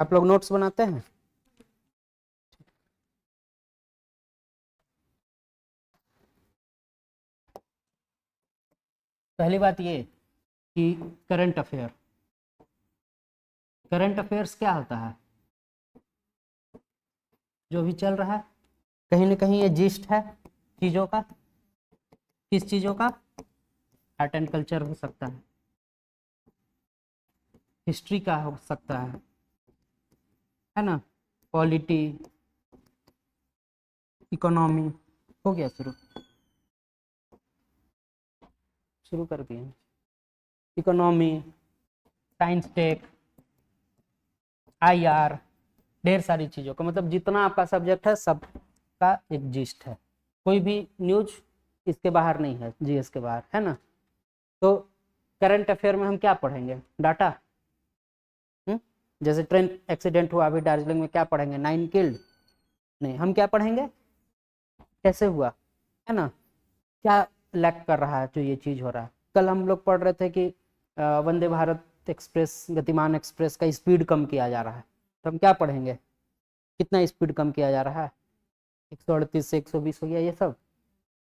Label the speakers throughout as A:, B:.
A: आप लोग नोट्स बनाते हैं? पहली बात ये कि करंट अफेयर, करंट अफेयर्स क्या होता है? जो भी चल रहा है, कहीं ना कहीं ये जिस्ट है चीज़ों का। किस चीज़ों का? आर्ट एंड कल्चर हो सकता है, हिस्ट्री का हो सकता है ना, पॉलिटी, इकोनॉमी। हो गया शुरू, शुरू कर दिए। इकोनॉमी, साइंस टेक, आईआर, ढेर सारी चीज़ों का, मतलब जितना आपका सब्जेक्ट है सबका एक जिस्ट है। कोई भी न्यूज इसके बाहर नहीं है, जीएस के बाहर, है ना। तो करंट अफेयर में हम क्या पढ़ेंगे? डाटा। जैसे ट्रेन एक्सीडेंट हुआ अभी दार्जिलिंग में, क्या पढ़ेंगे? 9 किल्ड? नहीं, हम क्या पढ़ेंगे? कैसे हुआ, है ना, क्या लैक कर रहा है जो ये चीज़ हो रहा है। कल हम लोग पढ़ रहे थे कि वंदे भारत एक्सप्रेस, गतिमान एक्सप्रेस का स्पीड कम किया जा रहा है। तो हम क्या पढ़ेंगे? कितना स्पीड कम किया जा रहा है? 138 से 120 हो गया, ये सब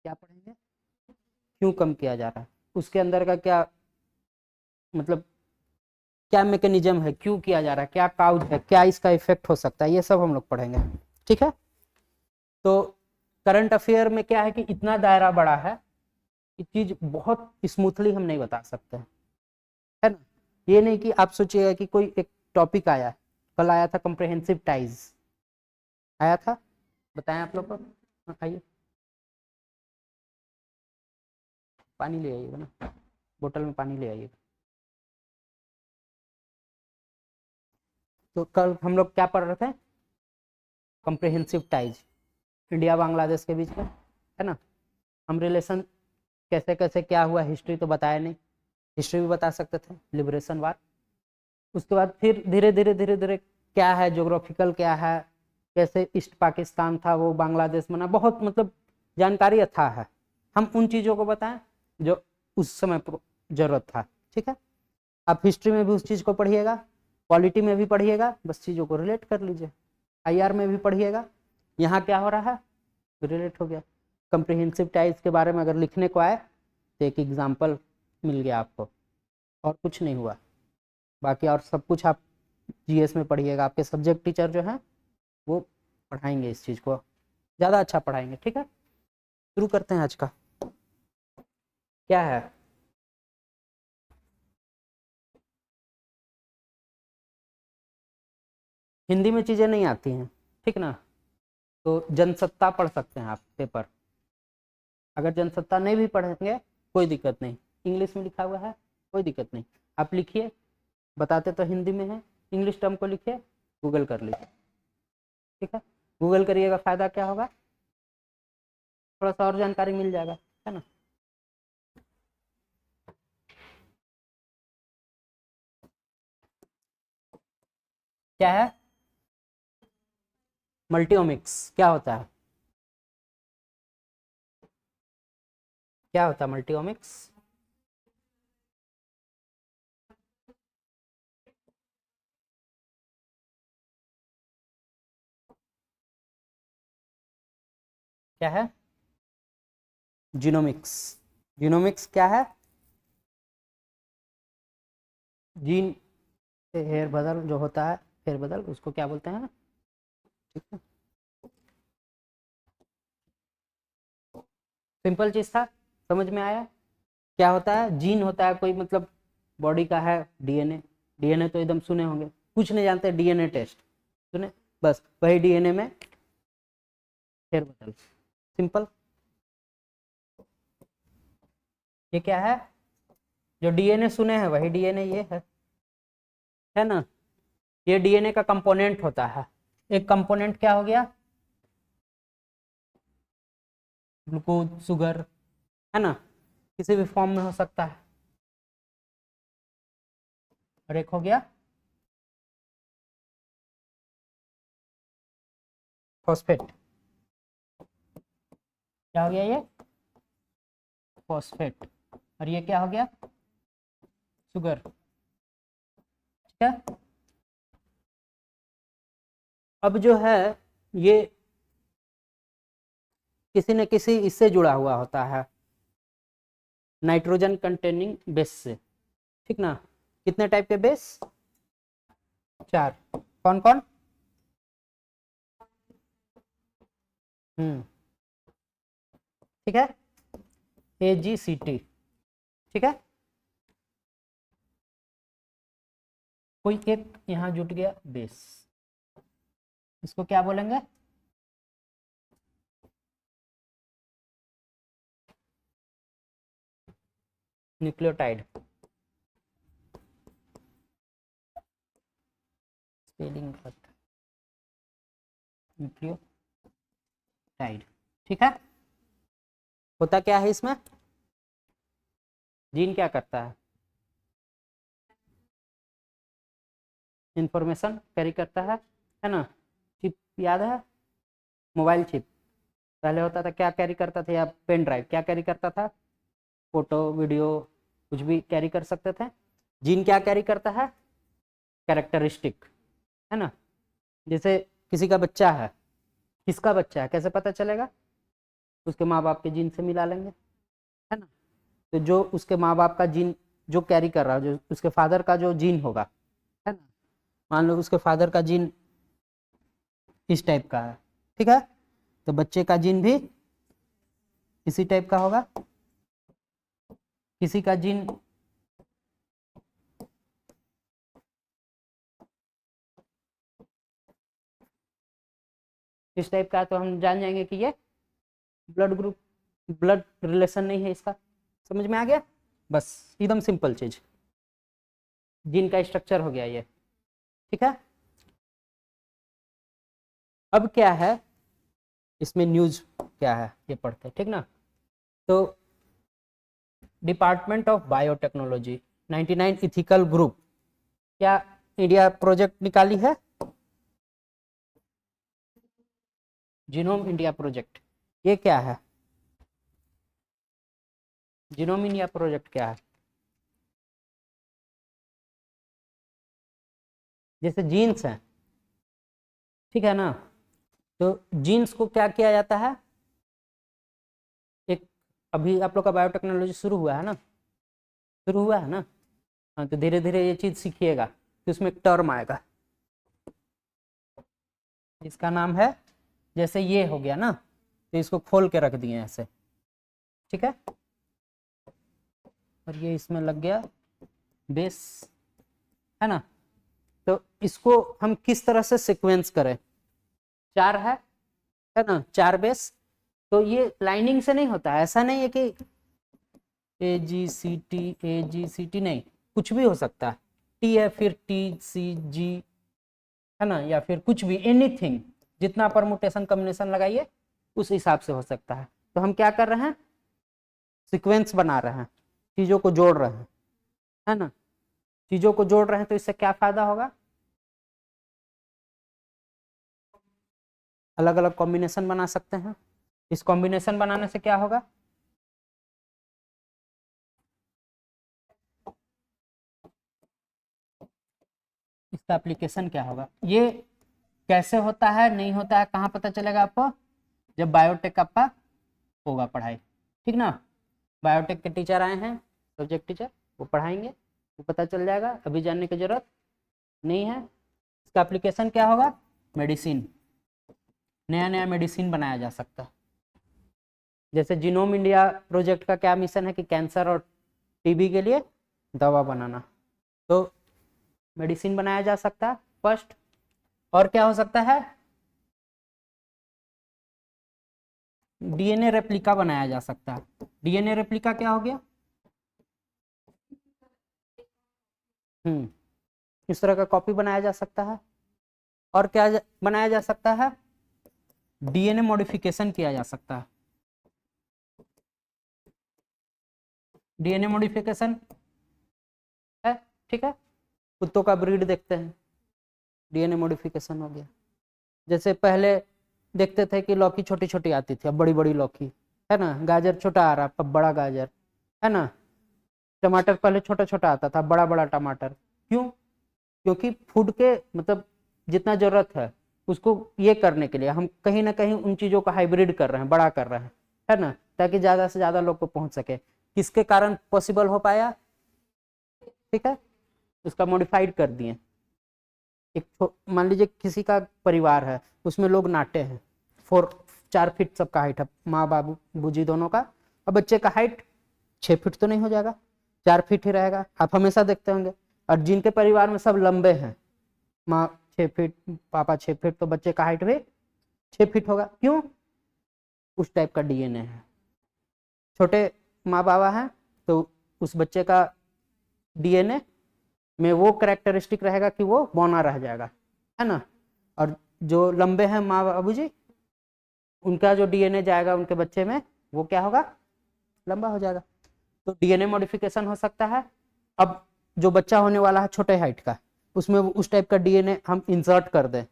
A: क्या पढ़ेंगे? क्यों कम किया जा रहा है, उसके अंदर का क्या, मतलब क्या मैकेनिज्म है, क्यों किया जा रहा है, क्या काउज है, क्या इसका इफेक्ट हो सकता है, ये सब हम लोग पढ़ेंगे। ठीक है। तो करंट अफेयर में क्या है कि इतना दायरा बड़ा है, ये चीज बहुत स्मूथली हम नहीं बता सकते, है ना। ये नहीं कि आप सोचिएगा कि कोई एक टॉपिक आया, कल आया था कंप्रिहेंसिव टाइज, आया था, बताएं आप लोग को। हाँ, आइए, पानी ले आइएगा ना, बोतल में पानी ले आइएगा। तो कल हम लोग क्या पढ़ रहे थे? कंप्रिहेंसिव टाइज, इंडिया बांग्लादेश के बीच में, है ना। हम रिलेशन कैसे कैसे क्या हुआ, हिस्ट्री तो बताया नहीं, हिस्ट्री भी बता सकते थे, लिबरेशन वार। उसके बाद फिर धीरे धीरे धीरे धीरे क्या है, ज्योग्राफिकल क्या है, कैसे ईस्ट पाकिस्तान था वो बांग्लादेश बना, बहुत मतलब जानकारी अथाह है। हम उन चीज़ों को बताएं जो उस समय जरूरत था। ठीक है। आप हिस्ट्री में भी उस चीज़ को पढ़िएगा, पॉलिटी में भी पढ़िएगा, बस चीज़ों को रिलेट कर लीजिए। आईआर में भी पढ़िएगा, यहाँ क्या हो रहा है, रिलेट हो गया। कंप्रिहेंसिव टाइज के बारे में अगर लिखने को आए तो एक एग्जाम्पल मिल गया आपको, और कुछ नहीं हुआ। बाकी और सब कुछ आप जीएस में पढ़िएगा, आपके सब्जेक्ट टीचर जो हैं वो पढ़ाएंगे इस चीज़ को, ज़्यादा अच्छा पढ़ाएंगे। ठीक है, शुरू करते हैं आज का। क्या है? हिंदी में चीज़ें नहीं आती हैं, ठीक ना, तो जनसत्ता पढ़ सकते हैं आप पेपर। अगर जनसत्ता नहीं भी पढ़ेंगे कोई दिक्कत नहीं, इंग्लिश में लिखा हुआ है, कोई दिक्कत नहीं। आप लिखिए, बताते तो हिंदी में है, इंग्लिश टर्म को लिखिए, गूगल कर लीजिए। ठीक है, गूगल करिएगा, फायदा क्या होगा, थोड़ा सा और जानकारी मिल जाएगा, है ना। क्या है मल्टीओमिक्स? क्या होता है? क्या होता है मल्टीओमिक्स? क्या है जीनोमिक्स? जीनोमिक्स क्या है? जीन से हेर बदल जो होता है, फेर बदल, उसको क्या बोलते हैं? ठीक है, सिंपल चीज था, समझ में आया। क्या होता है? जीन होता है कोई, मतलब बॉडी का है डीएनए। डीएनए तो एकदम सुने होंगे, कुछ नहीं जानते, डीएनए टेस्ट सुने, बस वही डीएनए में फेर बदल, सिंपल। ये क्या है? जो डीएनए सुने हैं वही डीएनए ये है ना। ये डीएनए का कंपोनेंट होता है। एक कंपोनेंट क्या हो गया? ग्लूकोज, शुगर, है ना, किसी भी फॉर्म में हो सकता है। और एक हो गया फॉस्फेट। क्या हो गया ये? फॉस्फेट। और ये क्या हो गया? शुगर। ठीक है। अब जो है ये किसी न किसी इससे जुड़ा हुआ होता है, नाइट्रोजन कंटेनिंग बेस से, ठीक ना। कितने टाइप के बेस? 4। कौन कौन? ठीक है, AgCt, ठीक है। कोई एक यहाँ जुट गया बेस, इसको क्या बोलेंगे? न्यूक्लियोटाइड। स्पेलिंग न्यूक्लियोटाइड, ठीक है। होता क्या है इसमें? जीन क्या करता है? इंफॉर्मेशन कैरी करता है ना। चिप याद है? मोबाइल चिप पहले होता था, क्या कैरी करता था? या पेन ड्राइव क्या कैरी करता था? फोटो वीडियो कुछ भी कैरी कर सकते थे। जीन क्या कैरी करता है? कैरेक्टरिस्टिक, है ना। जैसे किसी का बच्चा है, किसका बच्चा है कैसे पता चलेगा? उसके माँ बाप के जीन से मिला लेंगे, है ना। तो जो उसके माँ बाप का जीन जो कैरी कर रहा है, जो उसके फादर का जो जीन होगा, है ना, मान लो उसके फादर का जीन इस टाइप का है, ठीक है, तो बच्चे का जीन भी इसी टाइप का होगा। किसी का जीन इस टाइप का, तो हम जान जाएंगे कि ये ब्लड ग्रुप, ब्लड रिलेशन नहीं है इसका। समझ में आ गया? बस एकदम सिंपल चीज, जीन का स्ट्रक्चर हो गया ये, ठीक है। अब क्या है इसमें न्यूज, क्या है ये पढ़ते हैं, ठीक ना। तो department of biotechnology 99 ethical group क्या इंडिया प्रोजेक्ट निकाली है? जीनोम इंडिया प्रोजेक्ट, ये क्या है? जीनोम इंडिया प्रोजेक्ट क्या है? जैसे जीन्स हैं, ठीक है ना, तो जीन्स को क्या किया जाता है? एक अभी आप लोग का बायोटेक्नोलॉजी शुरू हुआ है ना, शुरू हुआ है ना, हाँ, तो धीरे धीरे ये चीज सीखिएगा, तो उसमें एक टर्म आएगा, इसका नाम है, जैसे ये हो गया ना, तो इसको खोल के रख दिए ऐसे, ठीक है, और ये इसमें लग गया बेस, है ना। तो इसको हम किस तरह से सीक्वेंस करें? 4 है ना, 4 बेस। तो ये लाइनिंग से नहीं होता है, ऐसा नहीं है कि AgCt नहीं, कुछ भी हो सकता है, T है फिर TCG, है ना, या फिर कुछ भी, एनीथिंग, जितना परमुटेशन कॉम्बिनेशन लगाइए उस हिसाब से हो सकता है। तो हम क्या कर रहे हैं? सीक्वेंस बना रहे हैं, चीजों को जोड़ रहे हैं, है ना, चीजों को जोड़ रहे हैं, तो इससे क्या फायदा होगा? अलग अलग कॉम्बिनेशन बना सकते हैं। इस कॉम्बिनेशन बनाने से क्या होगा? इसका एप्लीकेशन क्या होगा? ये कैसे होता है, नहीं होता है, कहाँ पता चलेगा आपको? जब बायोटेक आपका होगा पढ़ाई, ठीक ना। बायोटेक के टीचर आए हैं, सब्जेक्ट टीचर, वो पढ़ाएंगे, वो पता चल जाएगा, अभी जानने की जरूरत नहीं है। इसका एप्लीकेशन क्या होगा? मेडिसिन, नया नया मेडिसिन बनाया जा सकता है। जैसे जीनोम इंडिया प्रोजेक्ट का क्या मिशन है कि कैंसर और टीबी के लिए दवा बनाना, तो मेडिसिन बनाया जा सकता है फर्स्ट। और क्या हो सकता है? डीएनए रेप्लिका बनाया जा सकता है। डीएनए रेप्लिका क्या हो गया? इस तरह का कॉपी बनाया जा सकता है। और क्या बनाया जा सकता है? डीएनए मॉडिफिकेशन किया जा सकता है। डीएनए मॉडिफिकेशन है, ठीक है, कुत्तों का ब्रीड देखते हैं, डीएनए मॉडिफिकेशन हो गया। जैसे पहले देखते थे कि लौकी छोटी छोटी आती थी, अब बड़ी बड़ी लौकी, है ना, गाजर छोटा आ रहा, अब बड़ा गाजर, है ना, टमाटर पहले छोटा छोटा आता था, बड़ा बड़ा टमाटर। क्यों? क्योंकि फूड के मतलब जितना जरूरत है उसको ये करने के लिए हम कहीं ना कहीं उन चीजों को हाइब्रिड कर रहे हैं, बड़ा कर रहे हैं, है ना, ताकि ज्यादा से ज्यादा लोग को पहुंच सके। किसके कारण पॉसिबल हो पाया? ठीक है, उसका मॉडिफाइड कर दिए। एक मान लीजिए किसी का परिवार है, उसमें लोग नाटे हैं, 4 फीट सबका हाइट है, माँ बाबू बूजी दोनों का, और बच्चे का हाइट 6 फीट तो नहीं हो जाएगा, 4 फीट ही रहेगा। आप हमेशा देखते होंगे। और जिनके परिवार में सब लंबे हैं, माँ 6 फीट, पापा 6 फीट, तो बच्चे का हाइट भी 6 फीट होगा। क्यों? उस टाइप का डीएनए है। छोटे माँ बाबा हैं तो उस बच्चे का डीएनए में वो कैरेक्टरिस्टिक रहेगा कि वो बौना रह जाएगा, है ना। और जो लंबे हैं माँ बाबूजी, उनका जो डीएनए जाएगा उनके बच्चे में, वो क्या होगा? लंबा हो जाएगा। तो डीएनए मॉडिफिकेशन हो सकता है। अब जो बच्चा होने वाला है छोटे हाइट का, उसमें उस टाइप का डीएनए हम इंसर्ट कर दें,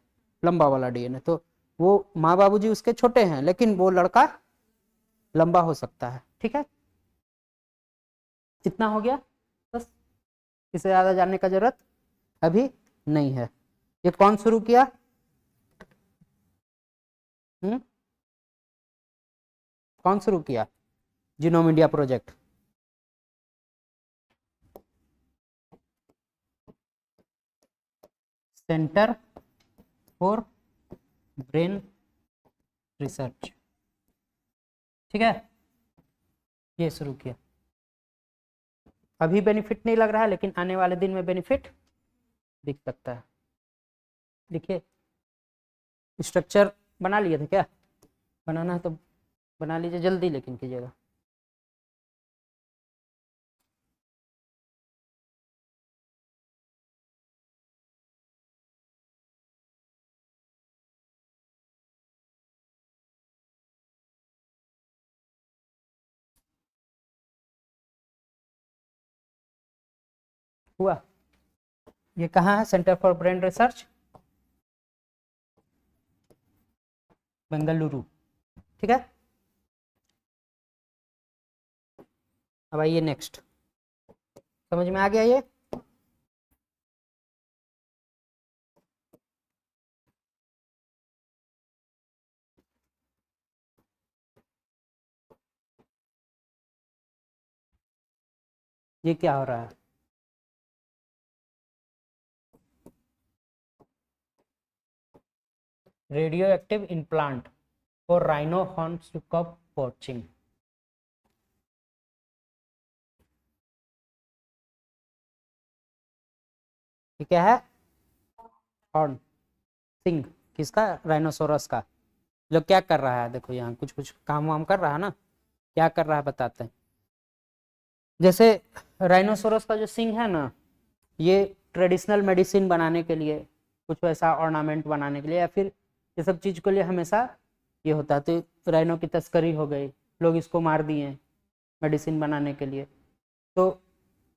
A: लंबा वाला डीएनए, तो वो माँ बाबूजी उसके छोटे हैं लेकिन वो लड़का लंबा हो सकता है। ठीक है, इतना हो गया बस, इससे ज्यादा जानने का जरूरत अभी नहीं है। ये कौन शुरू किया? कौन शुरू किया genome India project? Centre for brain research, ठीक है, ये शुरू किया। अभी बेनिफिट नहीं लग रहा है, लेकिन आने वाले दिन में बेनिफिट दिख सकता है। देखिए, स्ट्रक्चर बना लिए थे क्या? बनाना है तो बना लीजिए जल्दी, लेकिन कीजिएगा। हुआ? ये कहाँ है? Centre for brain research, Bengaluru, ठीक है। अब आइए नेक्स्ट, समझ में आ गया ये? ये क्या हो रहा है? Radioactive implant for rhino horn to curb poaching. ये क्या है? हॉर्न, सिंग, किसका? राइनोसोरस का। जो क्या कर रहा है, देखो यहाँ कुछ कुछ काम वाम कर रहा है ना, क्या कर रहा है बताते हैं। जैसे राइनोसोरस का जो सिंग है ना, ये ट्रेडिशनल मेडिसिन बनाने के लिए, कुछ वैसा ऑर्नामेंट बनाने के लिए, या फिर ये सब चीज के लिए हमेशा ये होता है। तो राइनो की तस्करी हो गई, लोग इसको मार दिए मेडिसिन बनाने के लिए, तो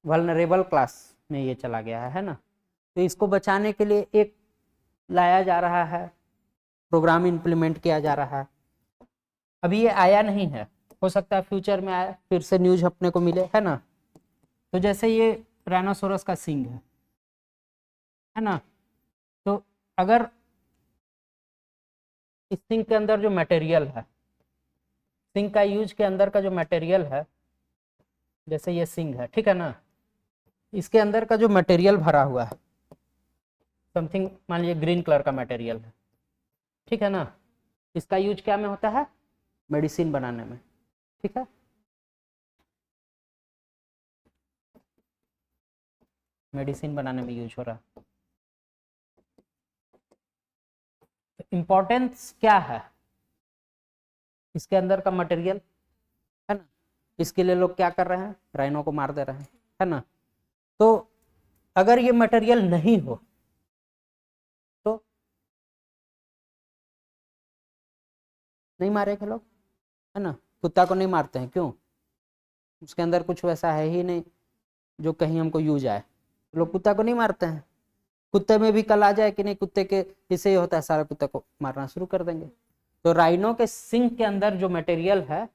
A: वल्नरेबल क्लास में ये चला गया है ना। तो इसको बचाने के लिए एक लाया जा रहा है, प्रोग्राम इम्प्लीमेंट किया जा रहा है। अभी ये आया नहीं है, हो सकता है फ्यूचर में आए, फिर से न्यूज अपने को मिले, है ना। तो जैसे ये राइनोसोरस का सिंग है ना, तो अगर इस सिंग के अंदर जो मटेरियल है, सिंग का यूज के अंदर का जो मटेरियल है, जैसे ये सिंग है, ठीक है ना, इसके अंदर का जो मटेरियल भरा हुआ है, समथिंग मान लीजिए ग्रीन कलर का मटेरियल है, ठीक है ना, इसका यूज क्या में होता है? मेडिसिन बनाने में, ठीक है। मेडिसिन बनाने में यूज हो रहा है। तो इम्पोर्टेंस क्या है इसके अंदर का मटेरियल, है ना। इसके लिए लोग क्या कर रहे हैं? राइनो को मार दे रहे हैं, है ना। तो अगर ये मटेरियल नहीं हो तो नहीं मारेंगे लोग, है ना। कुत्ता को नहीं मारते हैं, क्यों? उसके अंदर कुछ वैसा है ही नहीं जो कहीं हमको यूज आए, लोग कुत्ता को नहीं मारते हैं। कुत्ते में भी कल आ जाए कि नहीं, कुत्ते के इससे ही होता है, सारा कुत्ते को मारना शुरू कर देंगे। तो राइनो के सिंग के अंदर जो मटेरियल है,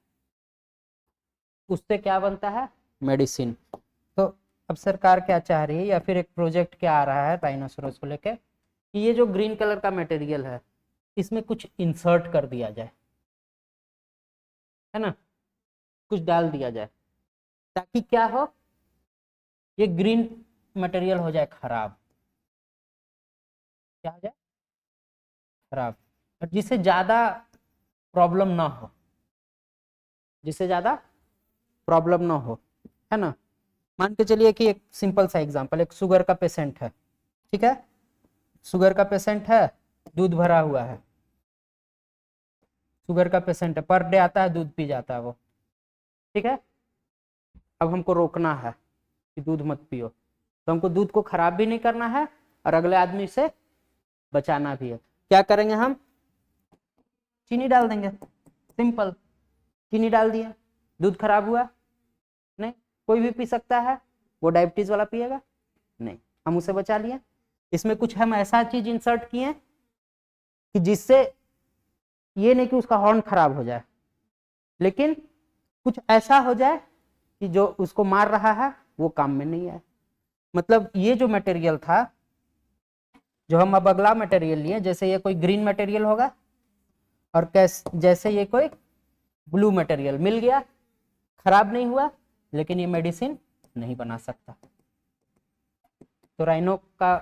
A: उससे क्या बनता है? मेडिसिन। तो अब सरकार क्या चाह रही है, या फिर एक प्रोजेक्ट क्या आ रहा है राइनोसोरस को लेके, कि ये जो ग्रीन कलर का मटेरियल है, इसमें कुछ इंसर्ट कर दिया जाए, है ना, कुछ डाल दिया जाए, ताकि क्या हो, ये ग्रीन मटेरियल हो जाए खराब, क्या हो जाए खराब, और जिससे ज्यादा प्रॉब्लम ना हो, जिससे ज्यादा प्रॉब्लम ना हो, है ना। मान के चलिए कि एक सिंपल सा एग्जांपल, एक शुगर का पेशेंट है, ठीक है, शुगर का पेशेंट है, दूध भरा हुआ है, शुगर का पेशेंट है, पर डे आता है दूध पी जाता है वो, ठीक है। अब हमको रोकना है कि दूध मत पियो, तो हमको दूध को खराब भी नहीं करना है और अगले आदमी से बचाना भी है। क्या करेंगे हम, चीनी डाल देंगे, सिंपल, चीनी डाल दिया, दूध खराब हुआ नहीं, कोई भी पी सकता है, वो डायबिटीज वाला पिएगा नहीं, हम उसे बचा लिए। इसमें कुछ हम ऐसा चीज इंसर्ट किए कि जिससे ये नहीं कि उसका हॉर्न खराब हो जाए, लेकिन कुछ ऐसा हो जाए कि जो उसको मार रहा है वो काम में नहीं आए। मतलब ये जो मटेरियल था, जो हम अब अगला मटेरियल लिए, जैसे ये कोई ग्रीन मटेरियल होगा और जैसे ये कोई ब्लू मटेरियल मिल गया, खराब नहीं हुआ, लेकिन ये मेडिसिन नहीं बना सकता। तो राइनो का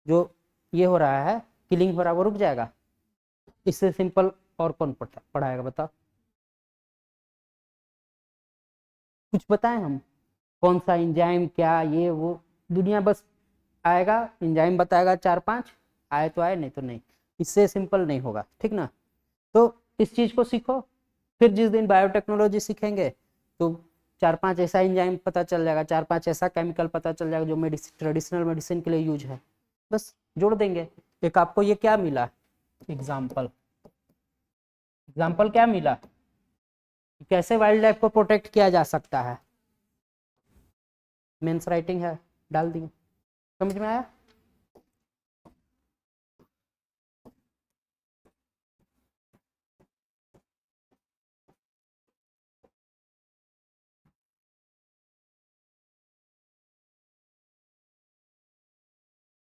A: जो ये हो रहा है, किलिंग हो रहा है, वो रुक जाएगा। इससे सिंपल और कौन पढ़ाएगा बताओ, कुछ बताएं हम, कौन सा एंजाइम, क्या ये वो, दुनिया बस आएगा एंजाइम बताएगा 4-5, आए तो आए नहीं तो नहीं, इससे सिंपल नहीं होगा, ठीक ना। तो इस चीज को सीखो, फिर जिस दिन बायोटेक्नोलॉजी सीखेंगे तो 4-5 ऐसा एंजाइम पता चल जाएगा, 4-5 ऐसा केमिकल पता चल जाएगा जो ट्रेडिशनल मेडिसिन के लिए यूज है, बस जोड़ देंगे। एक आपको ये क्या मिला, एग्जाम्पल, एग्जाम्पल क्या मिला, कैसे वाइल्ड लाइफ को प्रोटेक्ट किया जा सकता है, मेंस राइटिंग है, डाल दिए, समझ में आया।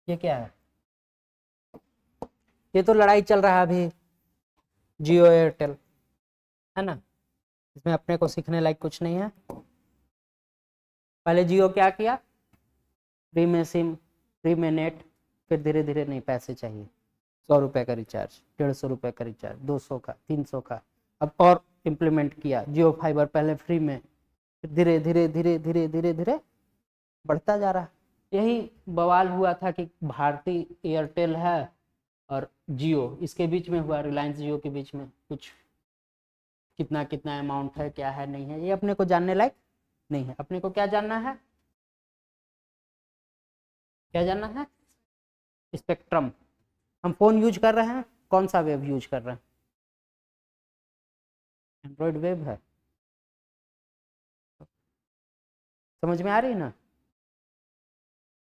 A: ये क्या है, ये तो लड़ाई चल रहा है अभी जियो एयरटेल, है ना, इसमें अपने को सीखने लायक कुछ नहीं है। पहले जियो क्या किया, फ्री में सिम, फ्री में नेट, फिर धीरे धीरे नहीं पैसे चाहिए, 100 रुपए का रिचार्ज, 150 रुपए का रिचार्ज, 200 का, 300 का, अब और इम्प्लीमेंट किया जियो फाइबर, पहले फ्री में, फिर धीरे धीरे धीरे धीरे धीरे धीरे बढ़ता जा रहा है। यही बवाल हुआ था कि भारती एयरटेल है और जियो, इसके बीच में हुआ, रिलायंस जियो के बीच में कुछ कितना कितना अमाउंट है, क्या है नहीं है, ये अपने को जानने लायक नहीं है। अपने को क्या जानना है, क्या जानना है, स्पेक्ट्रम। हम फोन यूज कर रहे हैं, कौन सा वेव यूज कर रहे हैं, एंड्रॉइड वेव है, समझ में आ रही है ना,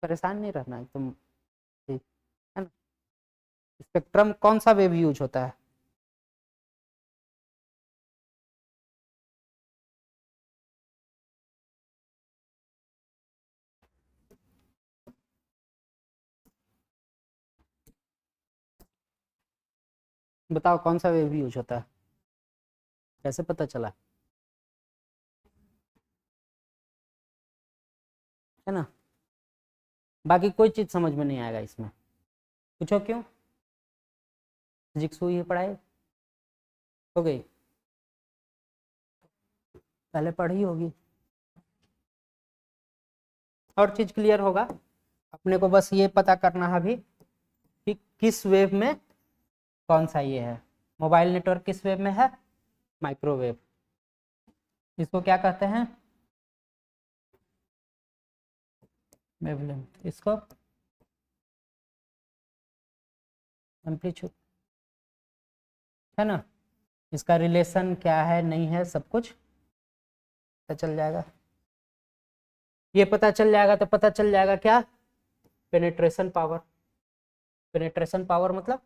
A: परेशान नहीं रहना है तुम, ठीक है ना। स्पेक्ट्रम कौन सा वेव यूज होता है, बताओ कौन सा वेव यूज होता है, कैसे पता चला, है ना। बाकी कोई चीज समझ में नहीं आएगा इसमें, पूछो क्यों, फिजिक्स हुई है, पढ़ाई हो गई, पहले पढ़ी होगी, और चीज क्लियर होगा। अपने को बस ये पता करना है अभी कि किस वेव में कौन सा ये है, मोबाइल नेटवर्क किस वेव में है, माइक्रोवेव, इसको क्या कहते हैं, वेवलेंथ, इसको एम्पलीट्यूड, है ना। इसका रिलेशन क्या है नहीं है सब कुछ पता चल जाएगा। ये पता चल जाएगा तो पता चल जाएगा क्या, पेनिट्रेशन पावर, पेनिट्रेशन पावर मतलब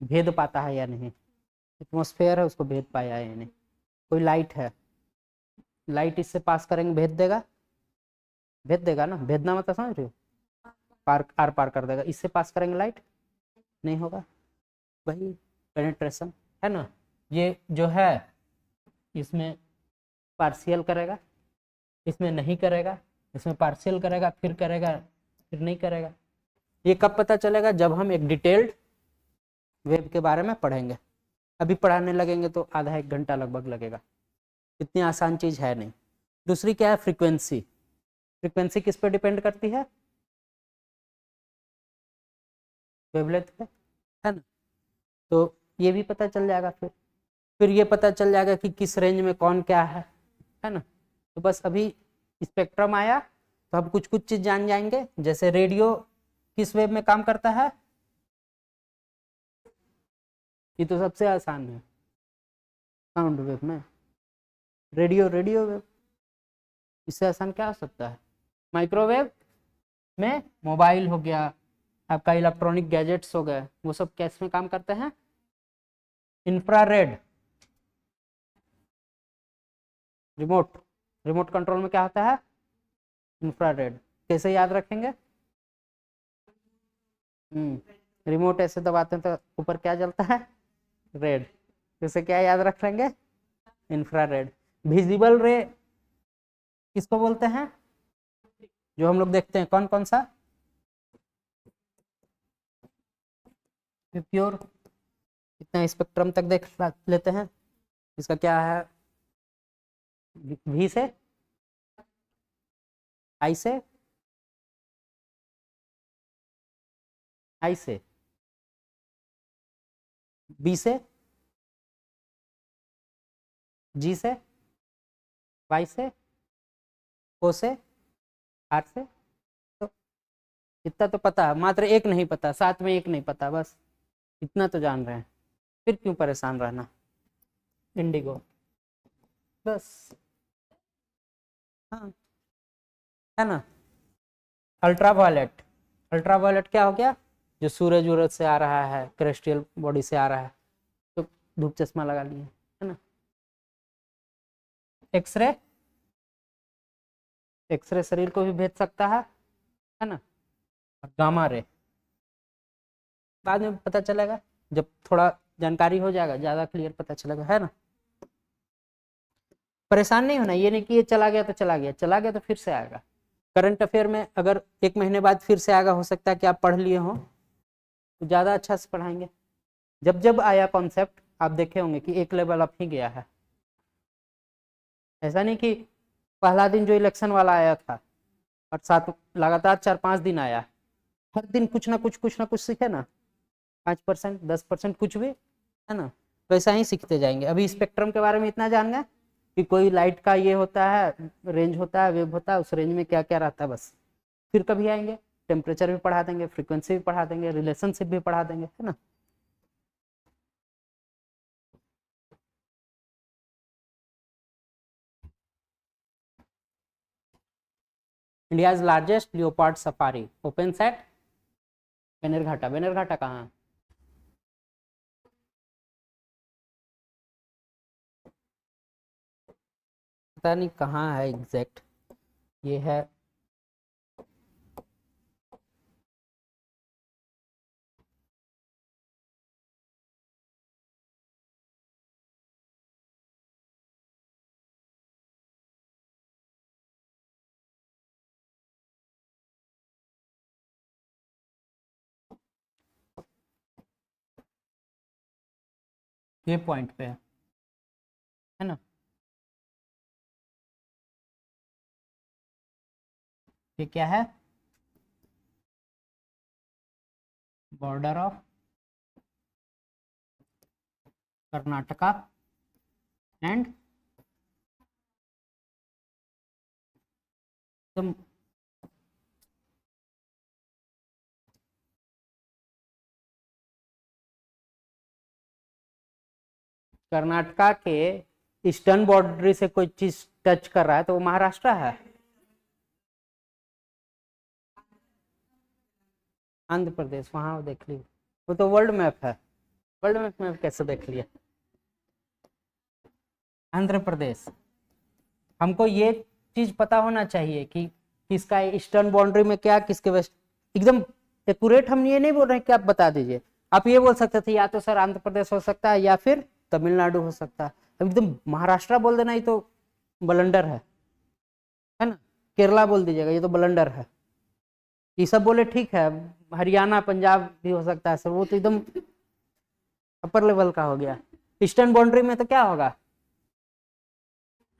A: भेद पाता है या नहीं, एटमॉस्फेयर है उसको भेद पाया है या नहीं। कोई लाइट है, लाइट इससे पास करेंगे भेद देगा, भेद देगा ना, भेदना मतलब समझ रहे हो, पार आर पार कर देगा, इससे पास करेंगे लाइट नहीं होगा, वही पेनिट्रेशन है ना। ये जो है इसमें पार्शियल करेगा, इसमें नहीं करेगा, इसमें पार्शियल करेगा, फिर करेगा, फिर नहीं करेगा। ये कब पता चलेगा? जब हम एक डिटेल्ड वेब के बारे में पढ़ेंगे। अभी पढ़ाने लगेंगे तो आधा एक घंटा लगभग लगेगा, इतनी आसान चीज़ है नहीं। दूसरी क्या है? फ्रीक्वेंसी। फ्रीक्वेंसी किस पे डिपेंड करती है? वेवलेंथ पे, है ना। तो ये भी पता चल जाएगा। फिर ये पता चल जाएगा कि किस रेंज में कौन क्या है ना। तो बस अभी स्पेक्ट्रम आया तो हम कुछ कुछ चीज़ जान जाएंगे। जैसे रेडियो किस वेव में काम करता है, ये तो सबसे आसान है। साउंड वेव में, रेडियो वेव, इससे आसान क्या हो सकता है? माइक्रोवेव में मोबाइल हो गया, आपका इलेक्ट्रॉनिक गैजेट्स हो गए, वो सब कैस में काम करते हैं? इंफ्रारेड। रिमोट कंट्रोल में क्या होता है? इंफ्रारेड। कैसे याद रखेंगे? रिमोट ऐसे दबाते हैं तो ऊपर क्या जलता है? रेड। इसे क्या याद रख लेंगे? इंफ्रारेड। विजिबल रे किसको बोलते हैं? जो हम लोग देखते हैं, कौन कौन सा? प्योर। इतना स्पेक्ट्रम तक देख लेते हैं। इसका क्या है? वी से, आई से, आई से, बी से, जी से, वाई से, ओ से, आर से। तो इतना तो पता है, मात्र एक नहीं पता, साथ में एक नहीं पता, बस इतना तो जान रहे हैं। फिर क्यों परेशान रहना? इंडिगो, बस। हाँ, है ना। अल्ट्रावायलेट। अल्ट्रावायलेट क्या हो गया? जो सूरज वूरज से आ रहा है, क्रेस्टियल बॉडी से आ रहा है, तो धूप चश्मा लगा लिए, है ना। एक्सरे, एक्सरे शरीर को भी भेज सकता है ना। गामा रे बाद में पता चलेगा, जब थोड़ा जानकारी हो जाएगा, ज्यादा क्लियर पता चलेगा, है ना। परेशान नहीं होना, ये नहीं कि ये चला गया तो चला गया, चला गया तो फिर से आएगा। करंट अफेयर में अगर 1 महीने बाद फिर से आएगा, हो सकता है कि आप पढ़ लिए हो तो ज़्यादा अच्छा से पढ़ाएंगे। जब जब आया कॉन्सेप्ट आप देखे होंगे कि एक लेवल अप ही गया है। ऐसा नहीं कि पहला दिन जो इलेक्शन वाला आया था और साथ लगातार 4-5 दिन आया, हर दिन कुछ ना कुछ सीखे ना, 5%, 10% कुछ भी, है ना। वैसा ही सीखते जाएंगे। अभी स्पेक्ट्रम के बारे में इतना जान गए कि कोई लाइट का ये होता है, रेंज होता है, वेव होता है, उस रेंज में क्या क्या रहता है, बस। फिर कभी आएंगे, टेम्परेचर भी पढ़ा देंगे, फ्रीक्वेंसी भी पढ़ा देंगे, रिलेशनशिप भी पढ़ा देंगे, है ना। India's largest leopard safari opens at Bannerghatta. Bannerghatta कहाँ है? पता नहीं कहाँ है एग्जैक्ट। ये है ये पॉइंट पे है ना। ये क्या है? बॉर्डर ऑफ कर्नाटका एंड तुम कर्नाटका के ईस्टर्न बाउंड्री से कोई चीज टच कर रहा है तो वो महाराष्ट्र है। आंध्र प्रदेश, वहां देख ली, वो तो वर्ल्ड मैप है। वर्ल्ड मैप में कैसे देख लिया? आंध्र प्रदेश। हमको ये चीज पता होना चाहिए कि किसका ईस्टर्न बाउंड्री में क्या, किसके वेस्ट। एकदम एक्यूरेट हम ये नहीं बोल रहे कि आप बता दीजिए, आप ये बोल सकते थे या तो सर आंध्र प्रदेश हो सकता है या फिर तमिलनाडु हो सकता है। अब एकदम महाराष्ट्र बोल देना, ये तो ब्लंडर है ना। केरला बोल दीजिएगा, ये तो ब्लंडर है। ये सब बोले ठीक है, हरियाणा पंजाब भी हो सकता है सर, वो तो एकदम अपर लेवल का हो गया। ईस्टर्न बाउंड्री में तो क्या होगा,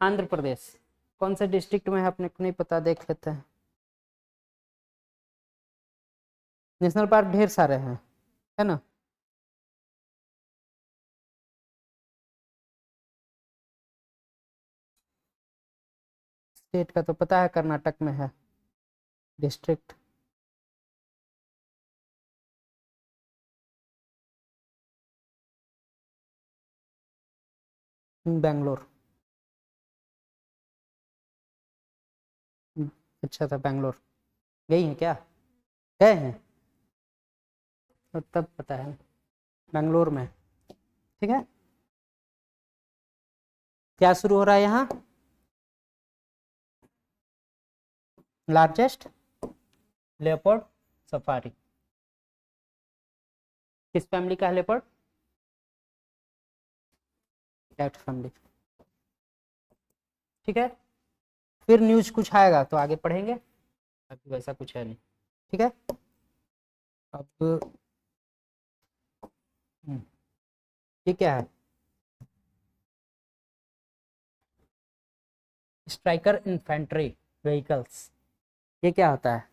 A: आंध्र प्रदेश। कौन से डिस्ट्रिक्ट में है अपने को नहीं पता, देख लेते हैं। नेशनल पार्क ढेर सारे हैं, है ना। स्टेट का तो पता है, कर्नाटक में है डिस्ट्रिक्ट। बैंगलोर। अच्छा था बैंगलोर। गई हैं क्या, गए हैं तो तब पता है, बैंगलोर में। ठीक है, क्या शुरू हो रहा है यहाँ, लार्जेस्ट लेपर्ड सफारी। किस फैमिली का है लेपर्ड, कैट फैमिली। ठीक है, फिर न्यूज कुछ आएगा तो आगे पढ़ेंगे, अभी वैसा कुछ है नहीं। ठीक है, अब ये क्या है, स्ट्राइकर इन्फेंट्री व्हीकल्स, ये क्या होता है,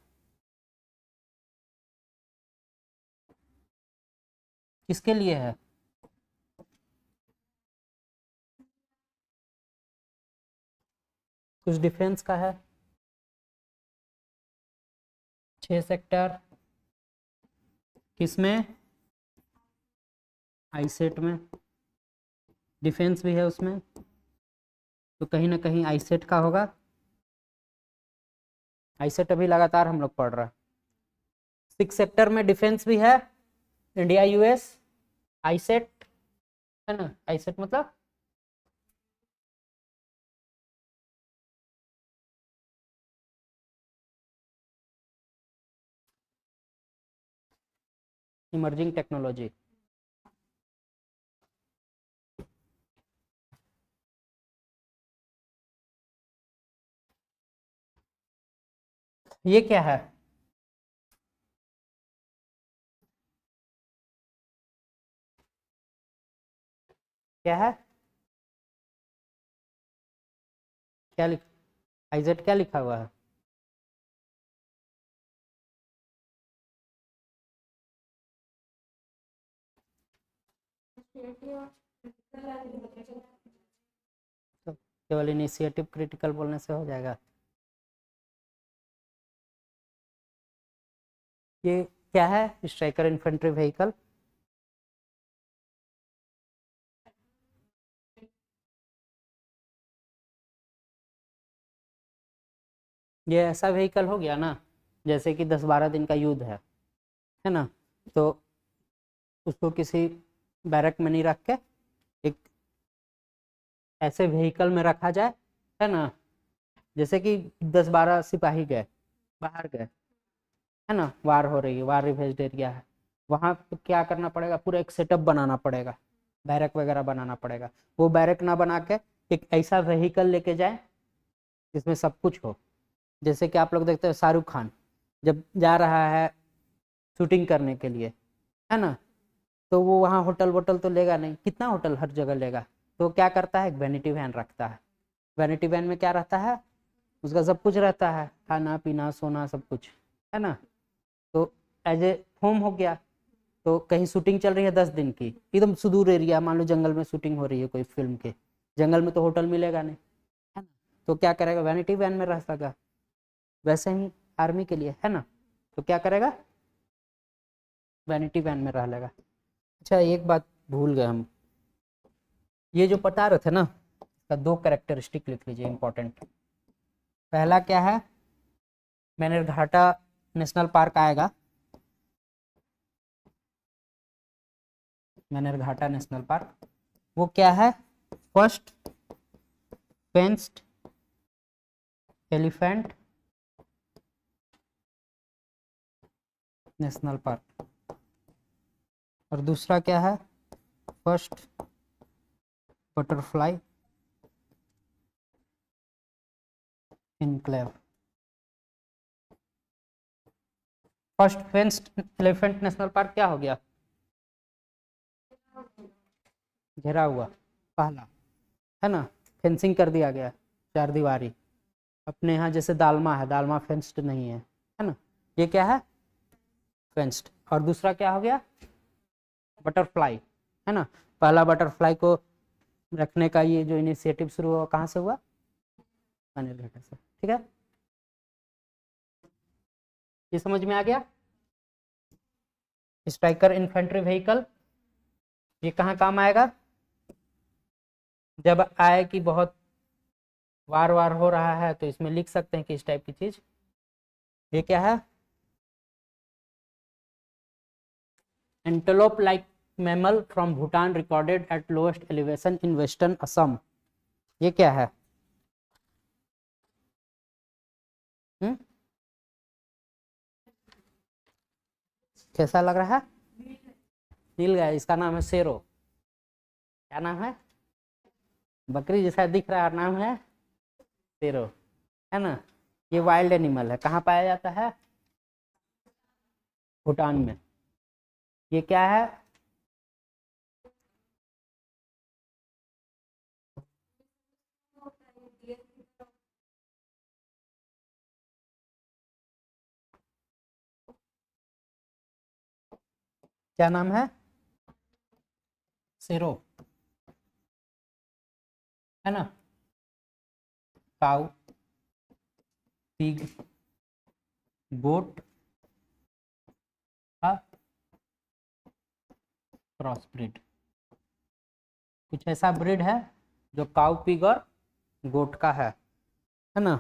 A: किसके लिए है, कुछ डिफेंस का है। 6 सेक्टर किसमें, आईसेट में। डिफेंस भी है उसमें, तो कहीं ना कहीं आईसेट का होगा। आईसेट अभी लगातार हम लोग पढ़ रहा है। 6 सेक्टर में डिफेंस भी है, इंडिया यूएस, आईसेट, है ना। आईसेट मतलब इमर्जिंग टेक्नोलॉजी। ये क्या है, क्या है, क्या लिख, आईजेट क्या लिखा हुआ है, तो केवल इनिशिएटिव क्रिटिकल बोलने से हो जाएगा। ये क्या है, स्ट्राइकर इन्फेंट्री व्हीकल। ये ऐसा व्हीकल हो गया ना, जैसे कि 10-12 दिन का युद्ध है ना, तो उसको किसी बैरक में नहीं रख के एक ऐसे व्हीकल में रखा जाए, है ना। जैसे कि 10-12 सिपाही गए, बाहर गए, है ना, वार हो रही है, वार रिवेज्ड एरिया है, वहां पे क्या करना पड़ेगा, पूरा एक सेटअप बनाना पड़ेगा, बैरक वगैरह बनाना पड़ेगा। वो बैरक ना बना के एक ऐसा व्हीकल लेके जाए जिसमें सब कुछ हो। जैसे कि आप लोग देखते हो शाहरुख खान जब जा रहा है शूटिंग करने के लिए, है ना, तो वो वहाँ होटल वोटल तो लेगा नहीं, कितना होटल हर जगह लेगा, तो क्या करता है, एक वैनिटी वैन रखता है। वैनिटी वैन में क्या रहता है, उसका सब कुछ रहता है, खाना पीना सोना सब कुछ, है ना। तो एज ए होम हो गया। तो कहीं शूटिंग चल रही है 10 दिन की, एकदम सुदूर एरिया, मान लो जंगल में शूटिंग हो रही है कोई फिल्म के, जंगल में तो होटल मिलेगा नहीं, है ना। तो क्या करेगा, वैनिटी वैन में रह सका। वैसे ही आर्मी के लिए, है ना, तो क्या करेगा, वैनिटी वैन में रह लेगा। अच्छा एक बात भूल गए हम, ये जो बता रहे थे ना, इसका 2 कैरेक्टरिस्टिक लिख लीजिए इंपॉर्टेंट। पहला क्या है, मैनरघाटा नेशनल पार्क आएगा, मैनरघाटा नेशनल पार्क, वो क्या है, first fenced elephant national park. और दूसरा क्या है, first butterfly enclave. First fenced elephant national park क्या हो गया, घेरा हुआ, पहला, है ना, फेंसिंग कर दिया गया, चार दीवारी। अपने यहाँ जैसे दालमा है, दालमा फेंस्ड नहीं है ना, ये क्या है, फेंस्ड। और दूसरा क्या हो गया, बटरफ्लाई, है ना। पहला बटरफ्लाई को रखने का ये जो इनिशिएटिव शुरू हुआ कहाँ से हुआ, अनिल घाटा से, ठीक है। ये समझ में आ गया। स्ट्राइकर इन्फेंट्री व्हीकल, ये कहाँ काम आएगा, जब आए कि बहुत वार वार हो रहा है तो इसमें लिख सकते हैं कि इस टाइप की चीज। ये क्या है, antelope like mammal from Bhutan recorded at lowest elevation in western Assam. ये क्या है, कैसा लग रहा है, नीलगाय, इसका नाम है शेरो। क्या नाम है, बकरी जैसा दिख रहा है, नाम है शेरो, है ना। ये वाइल्ड एनिमल है, कहाँ पाया जाता है, भूटान में। ये क्या है, क्या नाम है, शेरो, है ना। काऊ, पिग, गोट का क्रॉस ब्रीड। कुछ ऐसा ब्रीड है जो काऊ, पिग और गोट का है ना।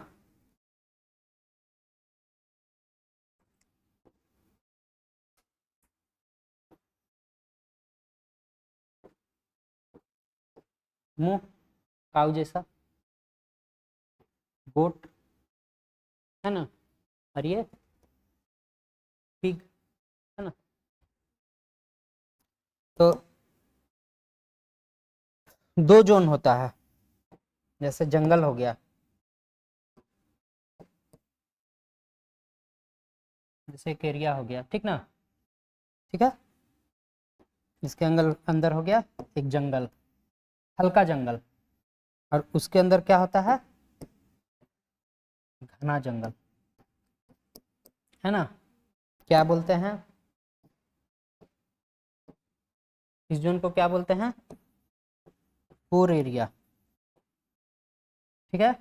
A: मुंह काऊ जैसा, गोट, है ना, और ये पिग, है ना। तो दो जोन होता है, जैसे जंगल हो गया, जैसे एक एरिया हो गया, ठीक ना, ठीक है। इसके अंदर अंदर हो गया एक जंगल, हल्का जंगल, और उसके अंदर क्या होता है, घना जंगल, है ना। क्या बोलते हैं, इस जोन को क्या बोलते हैं, कोर एरिया, ठीक है।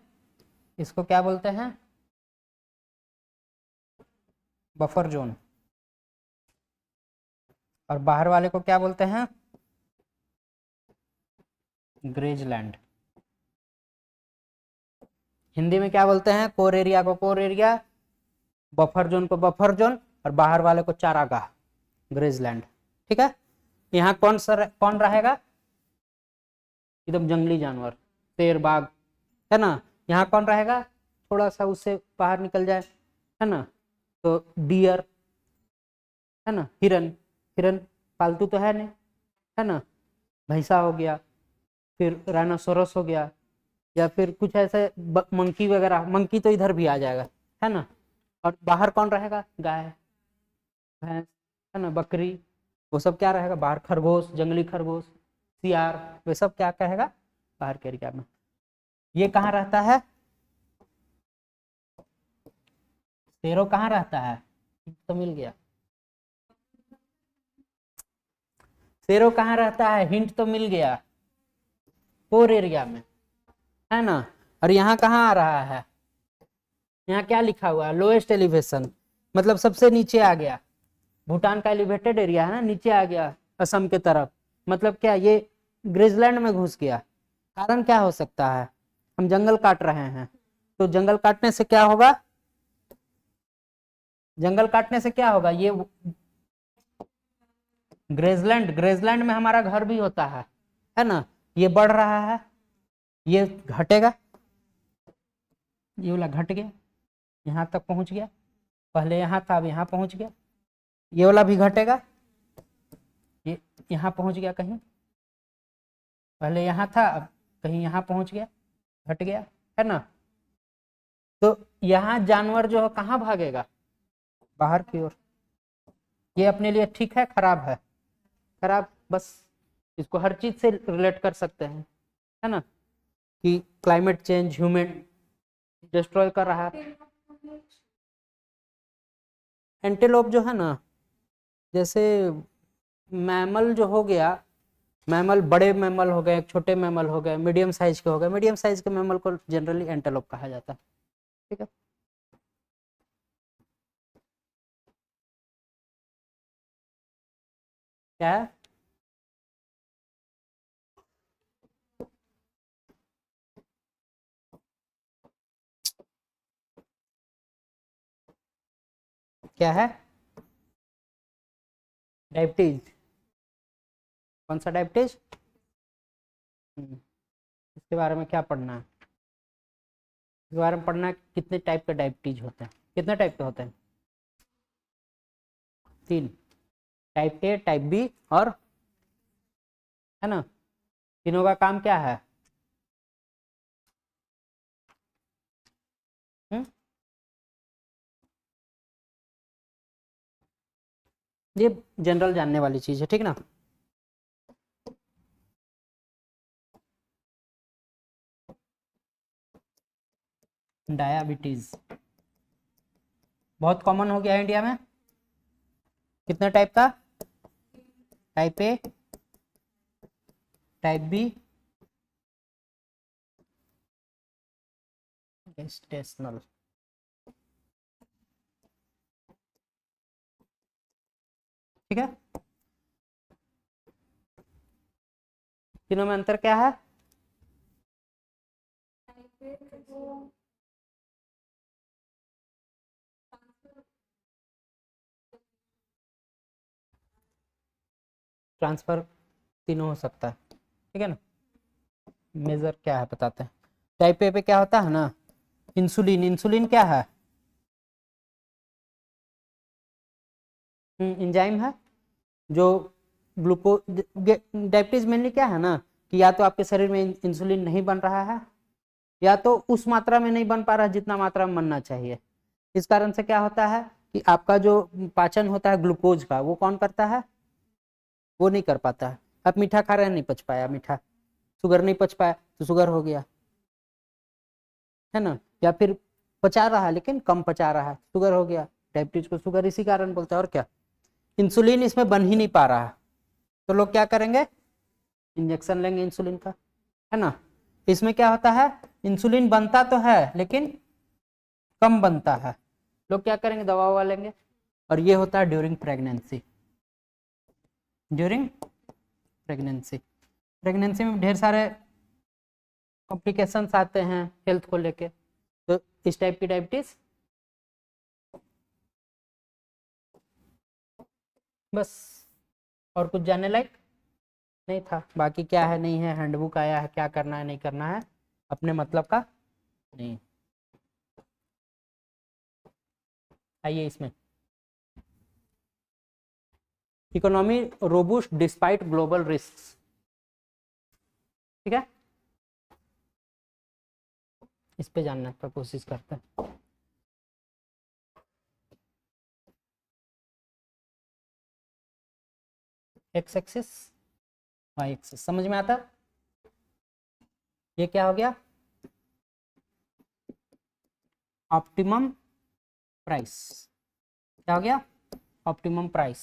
A: इसको क्या बोलते हैं, बफर जोन। और बाहर वाले को क्या बोलते हैं, ग्रेजलैंड। हिंदी में क्या बोलते हैं, कोर एरिया को कोर एरिया, बफर जोन को बफर जोन, और बाहर वाले को चारागाह, ग्रेजलैंड, ठीक है। यहाँ कौन रहेगा, एकदम जंगली जानवर, शेर, बाघ, है ना। यहाँ कौन रहेगा, थोड़ा सा उससे बाहर निकल जाए, है ना, तो डियर, है ना, हिरन, हिरन पालतू तो है नहीं, है ना। भैंसा हो गया, फिर राइनोसोरस हो गया, या फिर कुछ ऐसे मंकी वगैरह, मंकी तो इधर भी आ जाएगा, है ना। और बाहर कौन रहेगा, गाय, भैंस, है ना, बकरी, वो सब क्या रहेगा बाहर, खरगोश, जंगली खरगोश, सियार, वे सब क्या कहेगा, बाहर के एरिया में। ये कहाँ रहता है, शेरों कहाँ रहता है, तो मिल गया, शेरों कहाँ रहता है, हिंट तो मिल गया, कोर एरिया में, है ना। और यहाँ कहाँ आ रहा है, यहाँ क्या लिखा हुआ है, लोएस्ट एलिवेशन, मतलब सबसे नीचे आ गया। भूटान का एलिवेटेड एरिया है ना, नीचे आ गया असम के तरफ, मतलब क्या, ये ग्रेजलैंड में घुस गया। कारण क्या हो सकता है, हम जंगल काट रहे हैं, तो जंगल काटने से क्या होगा, जंगल काटने से क्या होगा, ये ग्रेजलैंड, ग्रेजलैंड में हमारा घर भी होता है ना। ये बढ़ रहा है, ये घटेगा, ये वाला घट गया, यहाँ तक पहुंच गया, पहले यहाँ था अब यहाँ पहुंच गया, ये वाला भी घटेगा, ये यहाँ पहुंच गया, कहीं पहले यहाँ था, अब कहीं यहाँ पहुंच गया, घट गया, है ना। तो यहाँ जानवर जो है कहाँ भागेगा, बाहर की ओर। ये अपने लिए ठीक है, खराब है, खराब, बस इसको हर चीज से रिलेट कर सकते हैं, है ना, कि क्लाइमेट चेंज ह्यूमन डिस्ट्रॉय कर रहा है। एंटेलोप जो है ना, जैसे मैमल जो हो गया, मैमल बड़े मैमल हो गए, छोटे मैमल हो गए, मीडियम साइज के हो गए, मीडियम साइज के मैमल को जनरली एंटेलोप कहा जाता है, ठीक है। क्या है, क्या है, डायबिटीज, कौन सा डायबिटीज, इसके बारे में क्या पढ़ना है, इसके बारे में पढ़ना है कितने टाइप के डायबिटीज होते हैं, कितने टाइप के होते हैं, 3, टाइप ए, टाइप बी और, है ना, तीनों का काम क्या है, हुँ? ये जनरल जानने वाली चीज है, ठीक ना। डायबिटीज बहुत कॉमन हो गया है इंडिया में, कितने टाइप का, type A, type B, gestational, ठीक है। तीनों में अंतर क्या है, ट्रांसफर तीनों हो सकता है, ठीक है ना। मेजर क्या है बताते हैं, टाइप ए पे क्या होता है ना, इंसुलिन, इंसुलिन क्या है, एंजाइम है जो ग्लूकोज, डायबिटीज मेनली क्या है ना, कि या तो आपके शरीर में इंसुलिन नहीं बन रहा है, या तो उस मात्रा में नहीं बन पा रहा जितना मात्रा में बनना चाहिए। इस कारण से क्या होता है कि आपका जो पाचन होता है ग्लूकोज का, वो कौन करता है, वो नहीं कर पाता है। आप मीठा खा रहे हैं, नहीं पच पाया मीठा, शुगर नहीं पच पाया तो शुगर हो गया, है ना, या फिर पचा रहा है लेकिन कम पचा रहा है, शुगर हो गया। डायबिटीज को शुगर इसी कारण बोलते हैं, और क्या, इंसुलिन इसमें बन ही नहीं पा रहा है, तो लोग क्या करेंगे, इंजेक्शन लेंगे इंसुलिन का, है ना। इसमें क्या होता है, इंसुलिन बनता तो है लेकिन कम बनता है, लोग क्या करेंगे, दवा ववा लेंगे, और ये होता है during pregnancy, during pregnancy, pregnancy में ढेर सारे कॉम्प्लिकेशंस आते हैं हेल्थ को लेके, तो इस टाइप की डायबिटीज, बस, और कुछ जानने लायक नहीं था, बाकी क्या है नहीं है, हैंडबुक आया है, क्या करना है नहीं करना है, अपने मतलब का नहीं। आइए इसमें, इकोनॉमी रोबुस्ट डिस्पाइट ग्लोबल रिस्क, ठीक है, इस पे जानने का कोशिश करते हैं। एक्स एक्सिस, वाई एक्सिस, समझ में आता, ये क्या हो गया, ऑप्टिमम प्राइस, क्या हो गया, ऑप्टिमम प्राइस,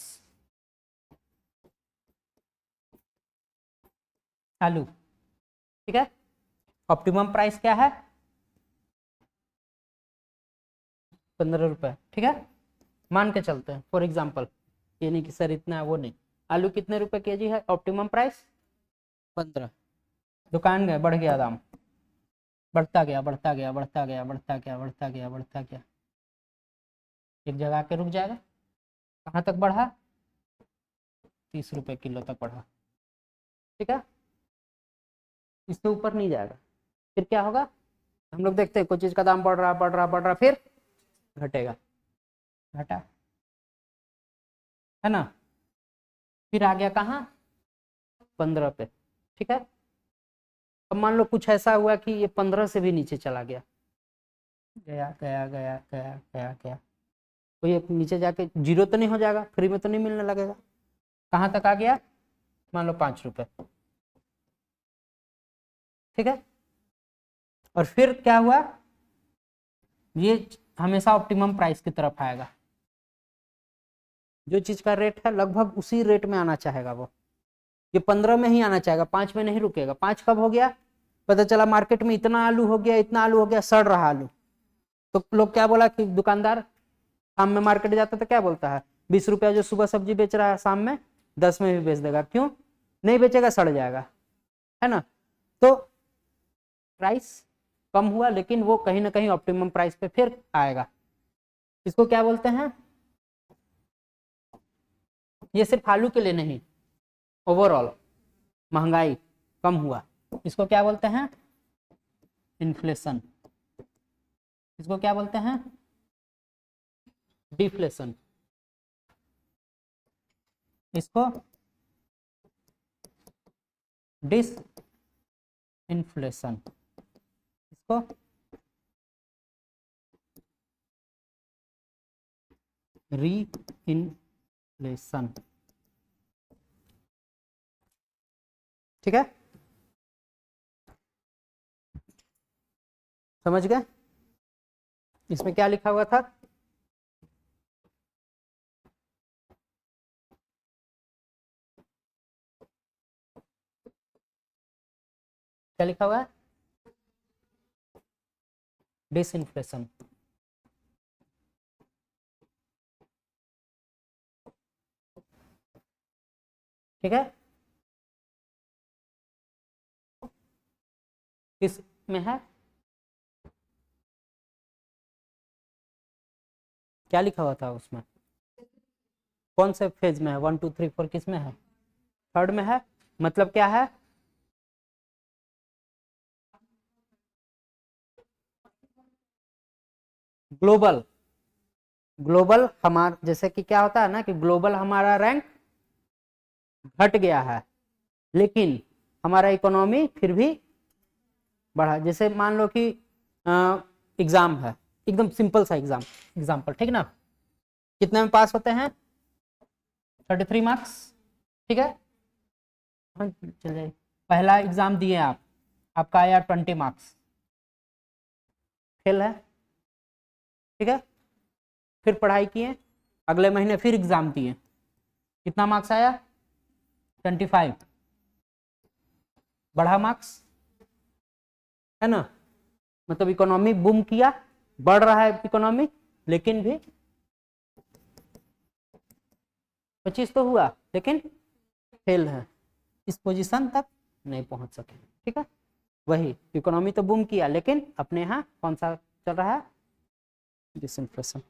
A: आलू, ठीक है। ऑप्टिमम प्राइस क्या है, 15 रुपए, ठीक है, मान के चलते हैं फॉर एग्जाम्पल, ये नहीं कि सर इतना है, वो नहीं, आलू कितने रुपए केजी है, ऑप्टिमम प्राइस 15, दुकान गए, बढ़ गया दाम, बढ़ता गया बढ़ता गया बढ़ता गया बढ़ता गया बढ़ता गया बढ़ता गया, एक जगह के रुक जाएगा, कहाँ तक बढ़ा, 30 रुपए किलो तक बढ़ा, ठीक है, इससे ऊपर नहीं जाएगा। फिर क्या होगा, हम लोग देखते हैं कोई चीज का दाम बढ़ रहा बढ़ रहा बढ़ रहा, फिर घटेगा, घटा, है ना, फिर आ गया कहाँ, 15 पे, ठीक है। अब मान लो कुछ ऐसा हुआ कि ये 15 से भी नीचे चला गया, गया गया गया गया गया गया, तो ये नीचे जाके जीरो तो नहीं हो जाएगा, फ्री में तो नहीं मिलने लगेगा। कहाँ तक आ गया, मान लो 5 रुपए, ठीक है। और फिर क्या हुआ, ये हमेशा ऑप्टिमम प्राइस की तरफ आएगा, जो चीज का रेट है लगभग उसी रेट में आना चाहेगा वो, ये 15 में ही आना चाहेगा, 5 में नहीं रुकेगा। 5 कब हो गया, पता चला मार्केट में इतना आलू हो गया, इतना आलू हो गया, सड़ रहा आलू, तो लोग क्या बोला कि दुकानदार शाम में मार्केट जाता तो क्या बोलता है, 20 रुपया जो सुबह सब्जी बेच रहा है शाम में 10 में भी बेच देगा, क्यों नहीं बेचेगा, सड़ जाएगा, है ना। तो प्राइस कम हुआ, लेकिन वो कहीं ना कहीं ऑप्टिमम प्राइस पे फिर आएगा। इसको क्या बोलते हैं, ये सिर्फ आलू के लिए नहीं, ओवरऑल महंगाई कम हुआ, इसको क्या बोलते हैं, इन्फ्लेशन। इसको क्या बोलते हैं, डिफ्लेशन। इसको डिस इन्फ्लेशन, इसको री इन्फ्लेशन, ठीक है, समझ गए। इसमें क्या लिखा हुआ था, क्या लिखा हुआ है, डिसइन्फ्लेशन, ठीक है। किस में है, क्या लिखा हुआ था उसमें, कौन से फेज में है, 1 2 3 4 किस में है, थर्ड में है। मतलब क्या है, ग्लोबल, ग्लोबल हमारा जैसे कि क्या होता है ना कि ग्लोबल हमारा रैंक घट गया है, लेकिन हमारा इकोनॉमी फिर भी बढ़ा। जैसे मान लो कि एग्जाम है, एकदम सिंपल सा एग्जाम्पल, ठीक ना, कितने में पास होते हैं, 33 मार्क्स, ठीक है। हाँ, चलिए पहला एग्जाम दिए आप, आपका आया 20 मार्क्स, फेल है, ठीक है। फिर पढ़ाई किए, अगले महीने फिर एग्जाम दिए, कितना मार्क्स आया, 25, बढ़ा मार्क्स, है ना। मतलब इकोनॉमी बूम किया, बढ़ रहा है इकोनॉमी, लेकिन भी 25 तो हुआ, लेकिन फेल है, इस पोजीशन तक नहीं पहुंच सके, ठीक है। वही इकोनॉमी तो बूम किया, लेकिन अपने यहाँ कौन सा चल रहा है, डिसइन्फ्लेशन।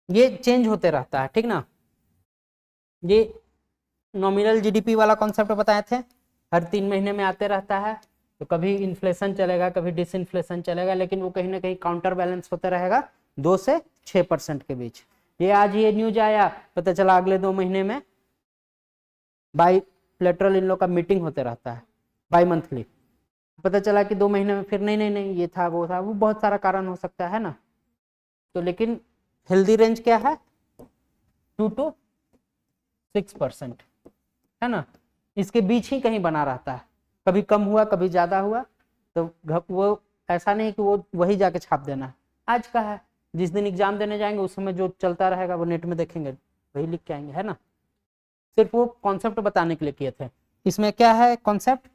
A: ये चेंज होते रहता है, ठीक ना। ये नॉमिनल जीडीपी वाला कॉन्सेप्ट बताए थे, हर 3 महीने में आते रहता है, तो कभी इन्फ्लेशन चलेगा, कभी डिसइन्फ्लेशन चलेगा, लेकिन वो कहीं ना कहीं काउंटर बैलेंस होता रहेगा 2 से 6% के बीच। ये आज ये न्यूज आया, पता चला अगले 2 महीने में बाई लेटरल इन लोग का मीटिंग होते रहता है, बाई मंथली, पता चला कि 2 महीने में फिर नहीं नहीं नहीं ये था वो था, वो बहुत सारा कारण हो सकता है ना। तो लेकिन हेल्दी रेंज क्या है, 2 to 6%, है ना, इसके बीच ही कहीं बना रहता है, कभी कम हुआ कभी ज्यादा हुआ, तो वो ऐसा नहीं कि वो वही जाके छाप देना है, आज का है, जिस दिन एग्जाम देने जाएंगे उस समय जो चलता रहेगा वो नेट में देखेंगे, वही लिख के आएंगे, है ना। सिर्फ वो कॉन्सेप्ट बताने के लिए किए थे। इसमें क्या है कॉन्सेप्ट,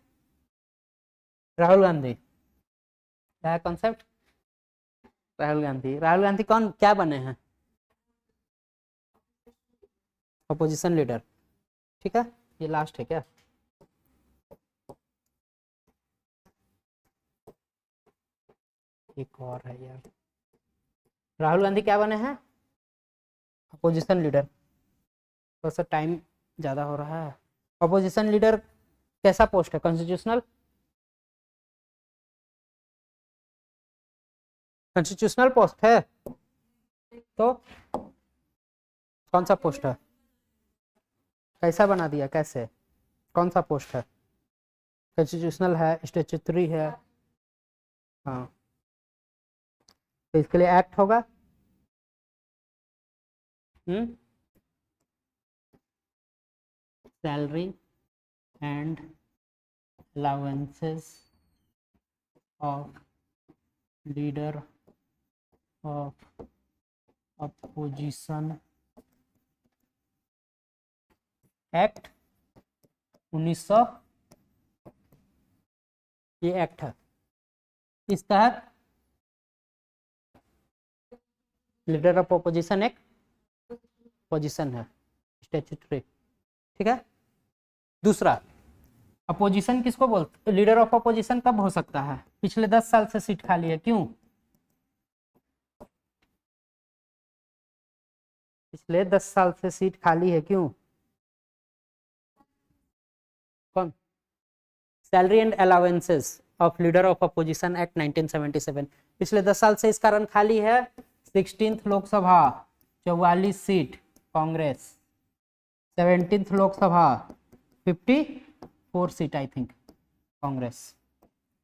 A: राहुल गांधी, क्या है कॉन्सेप्ट, राहुल गांधी, राहुल गांधी कौन क्या बने हैं, अपोजिशन लीडर, ठीक है। ये लास्ट है क्या, एक और है यार, राहुल गांधी क्या बने हैं, अपोजिशन लीडर। थोड़ा सा टाइम ज्यादा हो रहा है। अपोजिशन लीडर कैसा पोस्ट है, कॉन्स्टिट्यूशनल, कॉन्स्टिट्यूशनल पोस्ट है, तो कौन सा पोस्ट है? कैसा बना दिया, कैसे, कौन सा पोस्ट है? कॉन्स्टिट्यूशनल है, स्टैट्यूटरी है? हाँ, तो इसके लिए एक्ट होगा। Salary and allowances of leader of opposition act 1900, ये एक्ट है। इस तहत लीडर ऑफ अपोजिशन एक पोजीशन है, स्टैट्यूटरी, ठीक है। दूसरा, अपोजिशन किसको बोलते, लीडर ऑफ अपोजिशन कब हो सकता है? पिछले 10 साल से सीट खाली है, क्यों? पिछले 10 साल से सीट खाली है, क्यों? कौन? Salary and allowances of leader of opposition act 1977, पिछले 10 साल से इस कारण खाली है। 16th Lok Sabha 44 seat Congress, 17th Lok Sabha 54 seat I think Congress,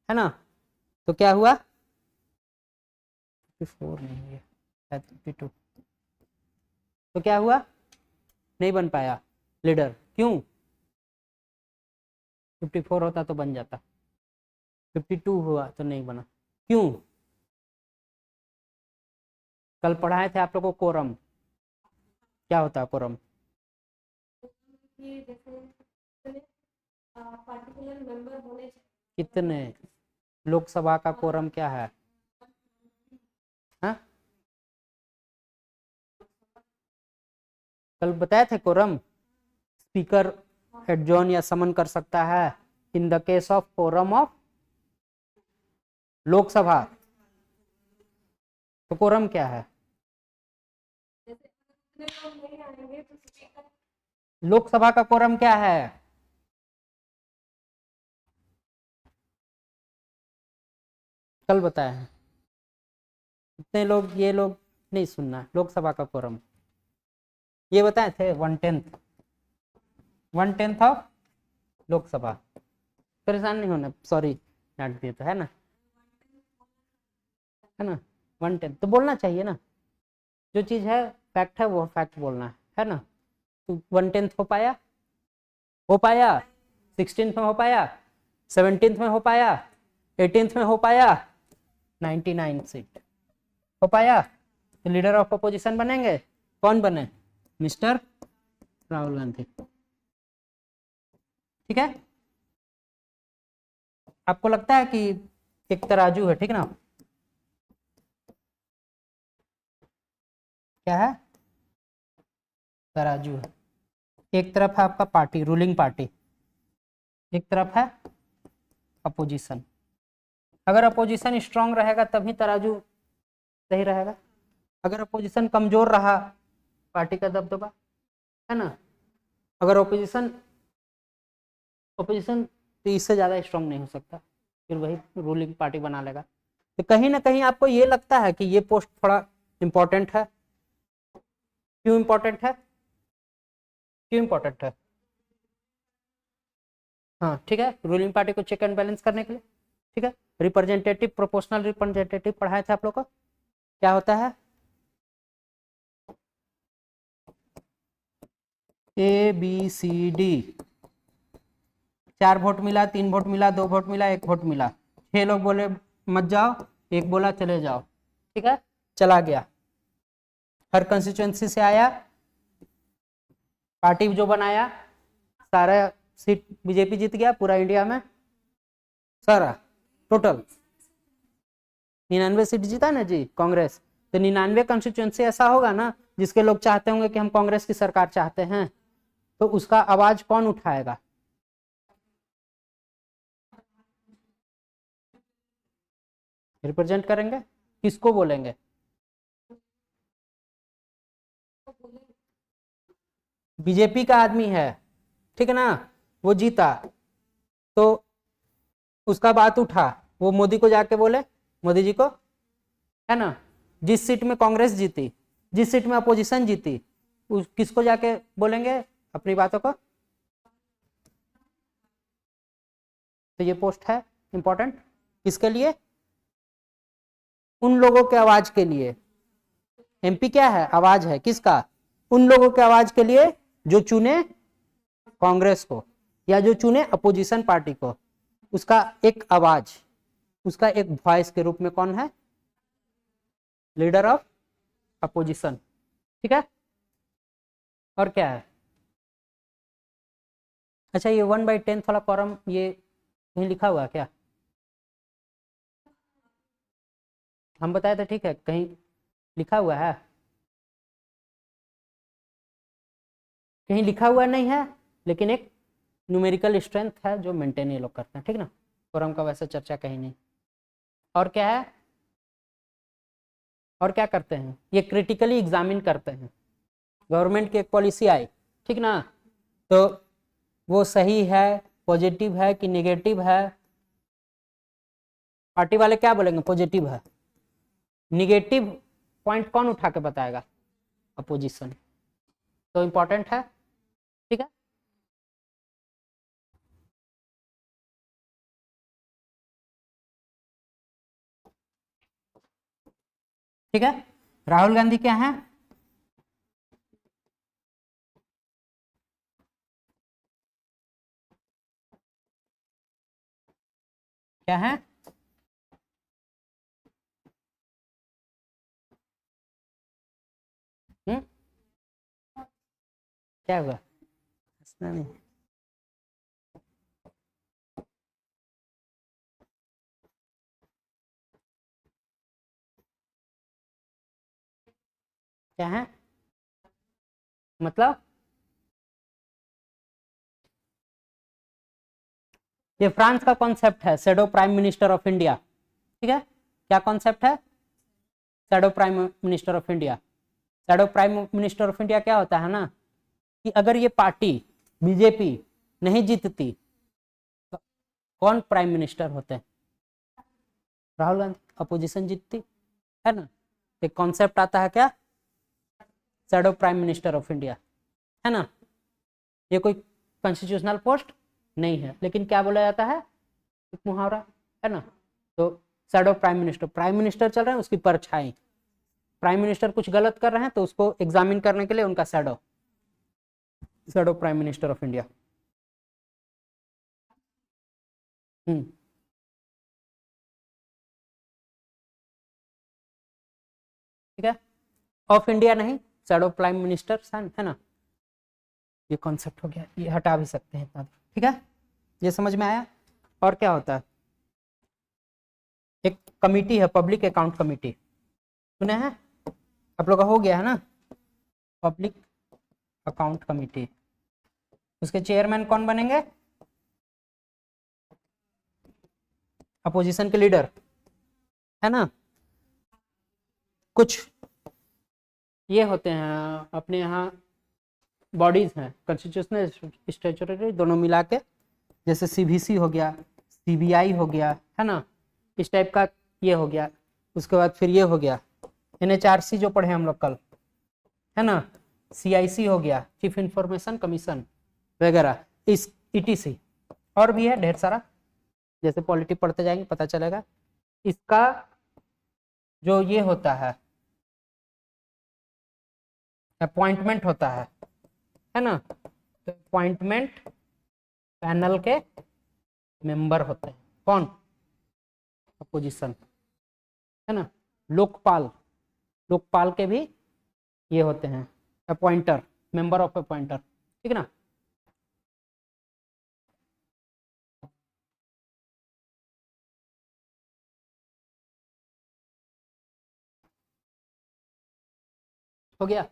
A: है ना। तो क्या हुआ? 54 नहीं है, 52। तो क्या हुआ? नहीं बन पाया लीडर, क्यों? 54 होता तो बन जाता, 52 हुआ तो नहीं बना, क्यों? कल पढ़ाए थे आप लोगों को कोरम, क्या होता है कोरम? कितने लोकसभा का कोरम क्या है? हाँ, कल बताए थे कोरम, स्पीकर एडजॉर्न या समन कर सकता है in the case of quorum of Lok Sabha. तो कोरम क्या है? लोकसभा का कोरम क्या है? कल बताया है, इतने लोग, ये लोग नहीं सुनना। लोकसभा का कोरम ये बताए थे 1/10 ऑफ लोकसभा। परेशान नहीं होना, सॉरी डांट दिए तो, है ना, है ना। 1/10 तो बोलना चाहिए ना, जो चीज है फैक्ट है वो फैक्ट बोलना है ना। तो 1/10 हो पाया, हो पाया। 16th में हो पाया, 17th में हो पाया, 18th में हो पाया, 99 सीट हो पाया। तो लीडर ऑफ अपोजिशन बनेंगे, कौन बने? मिस्टर राहुल गांधी, ठीक है। आपको लगता है कि एक तराजू है, ठीक ना, क्या है? तराजू है। एक तरफ है आपका पार्टी, रूलिंग पार्टी, एक तरफ है अपोजिशन। अगर अपोजिशन स्ट्रांग रहेगा तभी तराजू सही रहेगा। अगर अपोजिशन कमजोर रहा, पार्टी का दबदबा, है ना। अगर अपोजिशन अपोजिशन तो इससे ज्यादा स्ट्रांग नहीं हो सकता, फिर वही रूलिंग पार्टी बना लेगा। तो कहीं ना कहीं आपको ये लगता है कि ये पोस्ट थोड़ा इंपॉर्टेंट है। क्यों इंपॉर्टेंट है? क्यों इंपॉर्टेंट है? हाँ, ठीक है, रूलिंग पार्टी को चेक एंड बैलेंस करने के लिए, ठीक है। रिप्रेजेंटेटिव, प्रोपोर्शनल रिप्रेजेंटेटिव पढ़ाए थे आप लोग को, क्या होता है? ABCD, 4 वोट मिला, 3 वोट मिला, 2 वोट मिला, 1 वोट मिला, 6 लोग बोले मत जाओ, एक बोला चले जाओ, ठीक है, चला गया। हर कंस्टिट्यूएंसी से आया, पार्टी जो बनाया, सारा सीट बीजेपी जीत गया पूरा इंडिया में, सारा टोटल 99 सीट जीता ना जी कांग्रेस। तो 99 कंस्टिट्यूएंसी ऐसा होगा ना जिसके लोग चाहते होंगे कि हम कांग्रेस की सरकार चाहते हैं, तो उसका आवाज कौन उठाएगा? रिप्रेजेंट करेंगे, किसको बोलेंगे? बीजेपी का आदमी है, ठीक है ना, वो जीता, तो उसका बात उठा, वो मोदी को जाके बोले, मोदी जी को, है ना, जिस सीट में कांग्रेस जीती, जिस सीट में अपोजिशन जीती, किसको जाके बोलेंगे अपनी बातों को? तो ये पोस्ट है इंपॉर्टेंट किसके लिए? उन लोगों के आवाज के लिए। एमपी क्या है? आवाज है किसका? उन लोगों के आवाज के लिए जो चुने कांग्रेस को या जो चुने अपोजिशन पार्टी को, उसका एक आवाज, उसका एक वॉइस के रूप में कौन है? Leader of opposition. ठीक है, और क्या है? अच्छा, ये 1/10 वाला कॉरम ये कहीं लिखा हुआ है क्या? हम बताए थे, ठीक है, कहीं लिखा हुआ है? कहीं लिखा हुआ नहीं है, लेकिन एक न्यूमेरिकल स्ट्रेंथ है जो मेंटेन ये लोग करते हैं, ठीक ना। कॉरम का वैसे चर्चा कहीं नहीं। और क्या है? और क्या करते हैं? ये क्रिटिकली एग्जामिन करते हैं। गवर्नमेंट की एक पॉलिसी आई, ठीक ना, तो वो सही है, पॉजिटिव है कि नेगेटिव है। पार्टी वाले क्या बोलेंगे? पॉजिटिव है। निगेटिव पॉइंट कौन उठा के बताएगा? अपोजिशन। तो इंपॉर्टेंट है, ठीक है। ठीक है, राहुल गांधी क्या है? क्या है? हम्म, क्या हुआ? हंसना नहीं। क्या है मतलब? ये फ्रांस का कॉन्सेप्ट है, shadow prime minister of India. ठीक है, क्या कॉन्सेप्ट है? Shadow prime minister of India. Shadow prime minister of India क्या होता है ना, कि अगर ये पार्टी बीजेपी नहीं जीतती तो कौन प्राइम मिनिस्टर होते हैं? राहुल गांधी। अपोजिशन जीतती है ना, एक कॉन्सेप्ट आता है क्या? Shadow prime minister of India, है ना। ये कोई कॉन्स्टिट्यूशनल पोस्ट नहीं है, लेकिन क्या बोला जाता है? एक मुहावरा, है ना। तो shadow prime minister, prime minister चल रहे हैं उसकी परछाई, प्राइम मिनिस्टर कुछ गलत कर रहे हैं तो उसको एग्जामिन करने के लिए उनका shadow, shadow prime minister of India. Hmm, ठीक है, ऑफ इंडिया नहीं, शैडो प्राइम मिनिस्टर, है ना। ये कॉन्सेप्ट हो गया, ये हटा भी सकते हैं इतना, ठीक है। ये समझ में आया? और क्या होता है? एक कमिटी है, पब्लिक अकाउंट कमिटी, सुने हैं आप लोग का? हो गया है ना, पब्लिक अकाउंट कमिटी। उसके चेयरमैन कौन बनेंगे? अपोजिशन के लीडर, है ना। कुछ ये होते हैं अपने यहाँ बॉडीज हैं, कॉन्स्टिट्यूशनल स्टैट्यूटरी दोनों मिला के, जैसे सीबीसी हो गया, सीबीआई हो गया, है ना, इस टाइप का ये हो गया। उसके बाद फिर ये हो गया एनएचआरसी जो पढ़े हम लोग कल, है ना, सीआईसी हो गया, चीफ इंफॉर्मेशन कमीशन वगैरह, इस ईटीसी, और भी है ढेर सारा, जैसे पॉलिटी पढ़ते जाएंगे पता चलेगा। इसका जो ये होता है अपॉइंटमेंट होता है ना, तो अपॉइंटमेंट पैनल के मेंबर होते हैं कौन? अपोजिशन, है ना। लोकपाल, लोकपाल के भी ये होते हैं अपॉइंटर, मेंबर ऑफ अपॉइंटर, ठीक है ना। हो गया।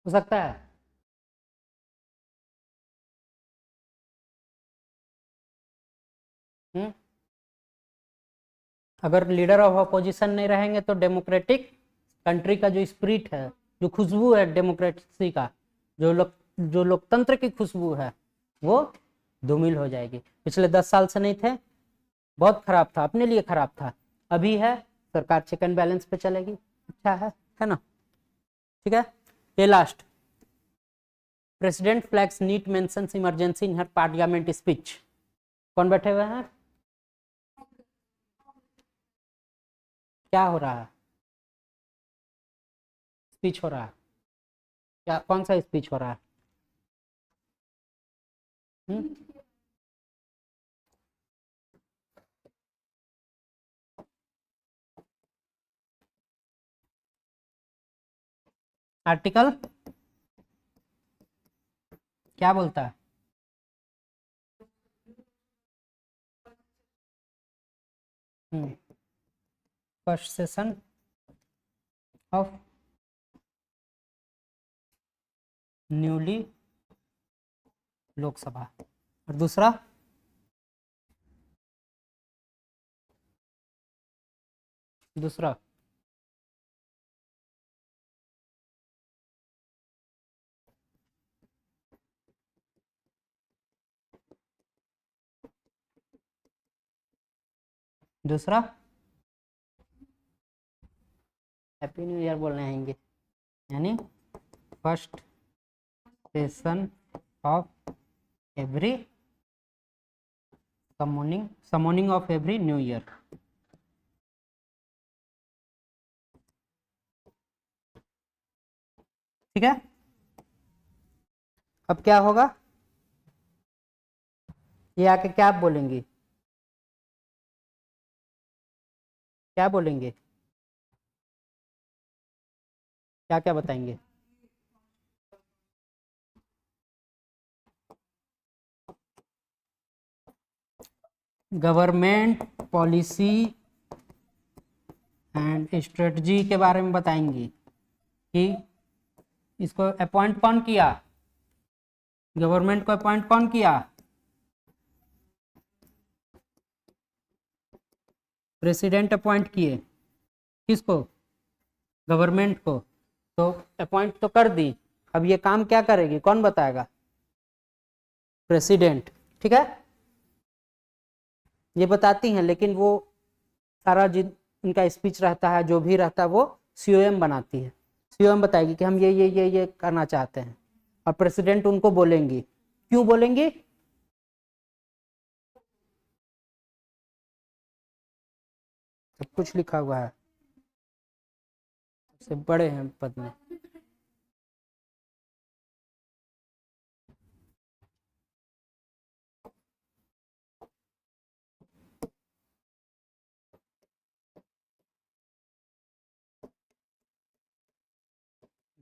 A: हो सकता है? हम्म, अगर लीडर ऑफ अपोजिशन नहीं रहेंगे तो डेमोक्रेटिक कंट्री का जो स्पिरिट है, जो खुशबू है डेमोक्रेसी का, जो लोकतंत्र की खुशबू है, वो धूमिल हो जाएगी। पिछले 10 साल से नहीं थे, बहुत खराब था, अपने लिए खराब था। अभी है, सरकार चेक एंड बैलेंस पे चलेगी, अच्छा है ना? ठीक है, ये last, president flags neat mentions emergency in her parliament speech. कौन बैठे हुए हैं? क्या हो रहा है? स्पीच हो रहा है क्या? कौन सा स्पीच हो रहा है? आर्टिकल क्या बोलता है? First session of newly Lok Sabha, और दूसरा दूसरा दूसरा हैप्पी न्यू ईयर बोलने आएंगे, यानी first session of every summoning of every new year. ठीक है, अब क्या होगा? ये आके क्या बोलेंगी? क्या बोलेंगे? क्या क्या बताएंगे? गवर्नमेंट पॉलिसी एंड स्ट्रेटजी के बारे में बताएंगी कि इसको अपॉइंट कौन किया, गवर्नमेंट को अपॉइंट कौन किया? प्रेसिडेंट अपॉइंट किए। किसको? गवर्नमेंट को। तो अपॉइंट तो कर दी, अब ये काम क्या करेगी, कौन बताएगा? प्रेसिडेंट। ठीक है, ये बताती हैं, लेकिन वो सारा जिन इनका स्पीच रहता है, जो भी रहता है, वो सीओएम बनाती है। सीओएम बताएगी कि हम ये करना चाहते हैं, और प्रेसिडेंट उनको बोलेंगी। क्यों बोलेंगी? सब कुछ लिखा हुआ है, सबसे बड़े हैं पद में।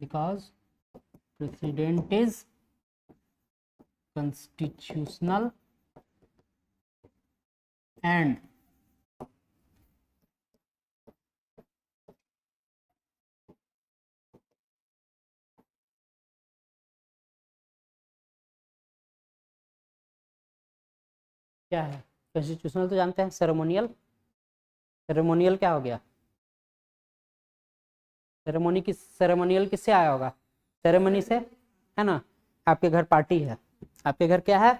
A: Because president is constitutional and क्या है? कॉन्स्टिट्यूशनल तो जानते हैं, सेरेमोनियल। सेरेमोनियल क्या हो गया? सेरेमोनियल किससे आया होगा? सेरेमनी से, है ना? आपके घर पार्टी है, आपके घर क्या है?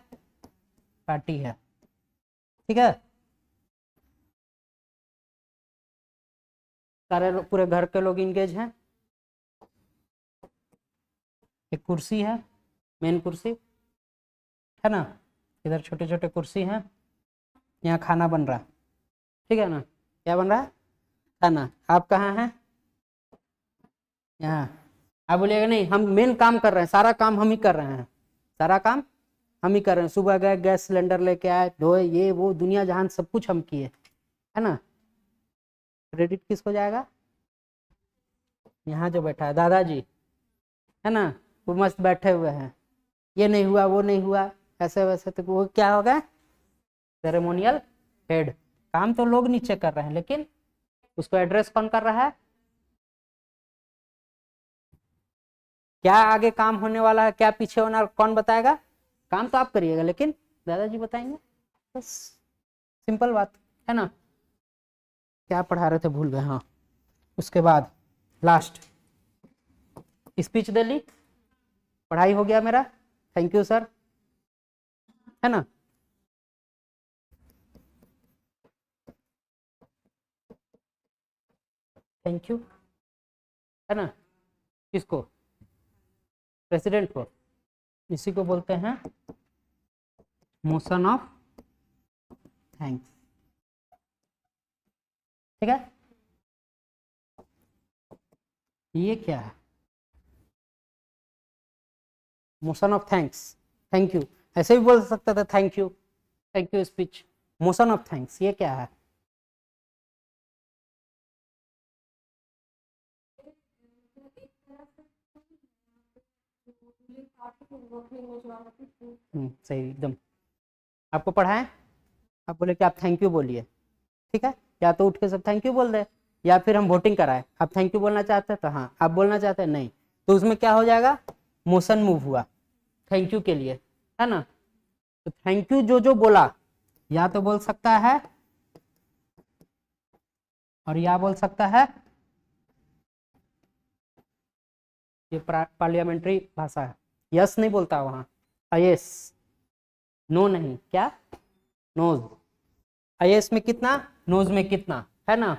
A: पार्टी है। ठीक है, सारे लोग, पूरे घर के लोग इंगेज हैं। एक कुर्सी है, मेन कुर्सी, है ना? इधर छोटे छोटे कुर्सी हैं, यहाँ खाना बन रहा है। ठीक है ना? क्या बन रहा है? खाना। आप कहाँ हैं? यहाँ। आप बोलिएगा नहीं, हम मेन काम कर रहे हैं, सारा काम हम ही कर रहे हैं, सारा काम हम ही कर रहे हैं। सुबह गए, गैस सिलेंडर लेके आए, धोए, ये वो दुनिया जहान सब कुछ हम किए, है ना? क्रेडिट किसको जाएगा? यहाँ जो बैठा है दादाजी, है ना? वो मस्त बैठे हुए हैं, ये नहीं हुआ, वो नहीं हुआ, ऐसे वैसे, तो वो क्या होगा? Ceremonial head. काम तो लोग नीचे कर रहे हैं, लेकिन उसको एड्रेस कौन कर रहा है? क्या आगे काम होने वाला है, क्या पीछे होना, कौन बताएगा? काम तो आप करिएगा लेकिन दादाजी बताएंगे, बस सिंपल बात है ना। क्या पढ़ा रहे थे भूल गए। हाँ, उसके बाद लास्ट स्पीच दे ली, पढ़ाई हो गया मेरा, थैंक यू सर, है ना। थैंक यू, है ना। किसको? प्रेसिडेंट को। इसी को बोलते हैं मोशन ऑफ थैंक्स, ठीक है। ये क्या है? Motion of thanks, thank you, ऐसे भी बोल सकता था thank you speech. Motion of thanks ये क्या है? सही एकदम। आपको पढ़ा है, आप बोले कि आप थैंक यू बोलिए, ठीक है। या तो उठ के सब थैंक यू बोल दे, या फिर हम वोटिंग कराए। आप थैंक यू बोलना चाहते हैं तो हाँ, आप बोलना चाहते हैं नहीं, तो उसमें क्या हो जाएगा? मोशन मूव हुआ थैंक यू के लिए, है ना। तो थैंक यू जो जो बोला, या तो बोल सकता है और या बोल सकता है, ये पार्लियामेंट्री भाषा है। यस नहीं बोलता वहां, आईएस, नो नहीं, क्या? नोज। आईएस में कितना, नोज में कितना, है ना।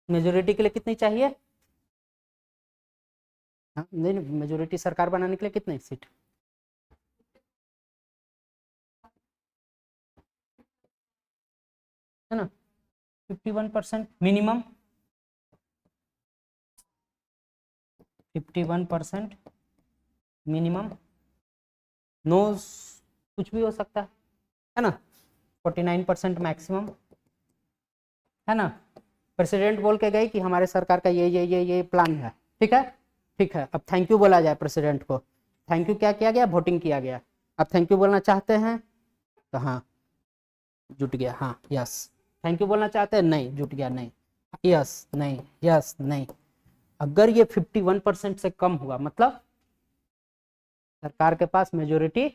A: मेजोरिटी के लिए कितनी चाहिए? हाँ, नहीं मेजोरिटी सरकार बनाने के लिए कितने सीट? है ना, 51% मिनिमम, 51% मिनिमम। नोज कुछ भी हो सकता है ना। 49% मैक्सिमम, है ना। प्रेसिडेंट बोल के गए कि हमारे सरकार का ये प्लान है, ठीक है। ठीक है, अब थैंक यू बोला जाए प्रेसिडेंट को। थैंक यू क्या किया गया? वोटिंग किया गया। अब थैंक यू बोलना चाहते हैं तो हाँ, जुट गया, हाँ यस। थैंक यू बोलना चाहते हैं, नहीं, जुट गया, नहीं, यस नहीं, यस नहीं। अगर ये 51% से कम हुआ मतलब सरकार के पास मेजोरिटी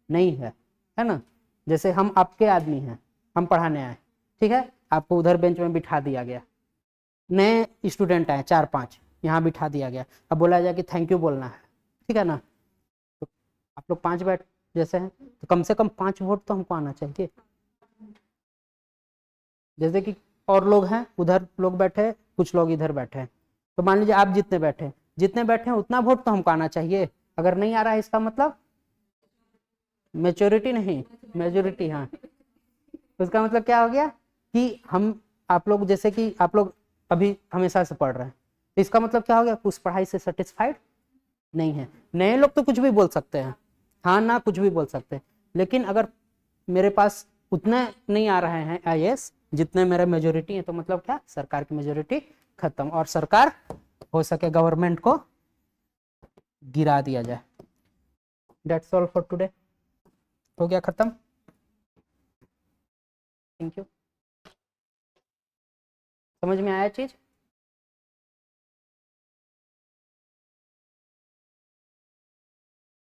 A: नहीं है ना। जैसे हम आपके आदमी हैं, हम पढ़ाने आए, ठीक है, आपको उधर बेंच में बिठा दिया गया, नए स्टूडेंट आए 4-5, यहाँ बिठा दिया गया, अब बोला जाए कि थैंक यू बोलना है, ठीक है ना। तो आप लोग 5 बैठ जैसे हैं, तो कम से कम 5 वोट तो हमको आना चाहिए। जैसे कि और लोग हैं, उधर लोग बैठे, कुछ लोग इधर बैठे हैं, तो मान लीजिए आप जितने बैठे हैं उतना वोट तो हमको आना चाहिए। अगर नहीं आ रहा है इसका मतलब मेचोरिटी नहीं, मेजोरिटी, हाँ। उसका मतलब क्या हो गया कि हम, आप लोग जैसे कि आप लोग अभी हमेशा से पढ़ रहे हैं, तो इसका मतलब क्या हो गया? उस पढ़ाई से सेटिस्फाइड नहीं है। नए लोग तो कुछ भी बोल सकते हैं, हाँ ना, कुछ भी बोल सकते हैं, लेकिन अगर मेरे पास उतने नहीं आ रहे हैं आईएएस जितने मेरे मेजोरिटी है, तो मतलब क्या? सरकार की मेजोरिटी खत्म, और सरकार हो सके गवर्नमेंट को गिरा दिया जाए। दैट्स ऑल फॉर टुडे, हो गया खत्म। Thank you. समझ में आया चीज?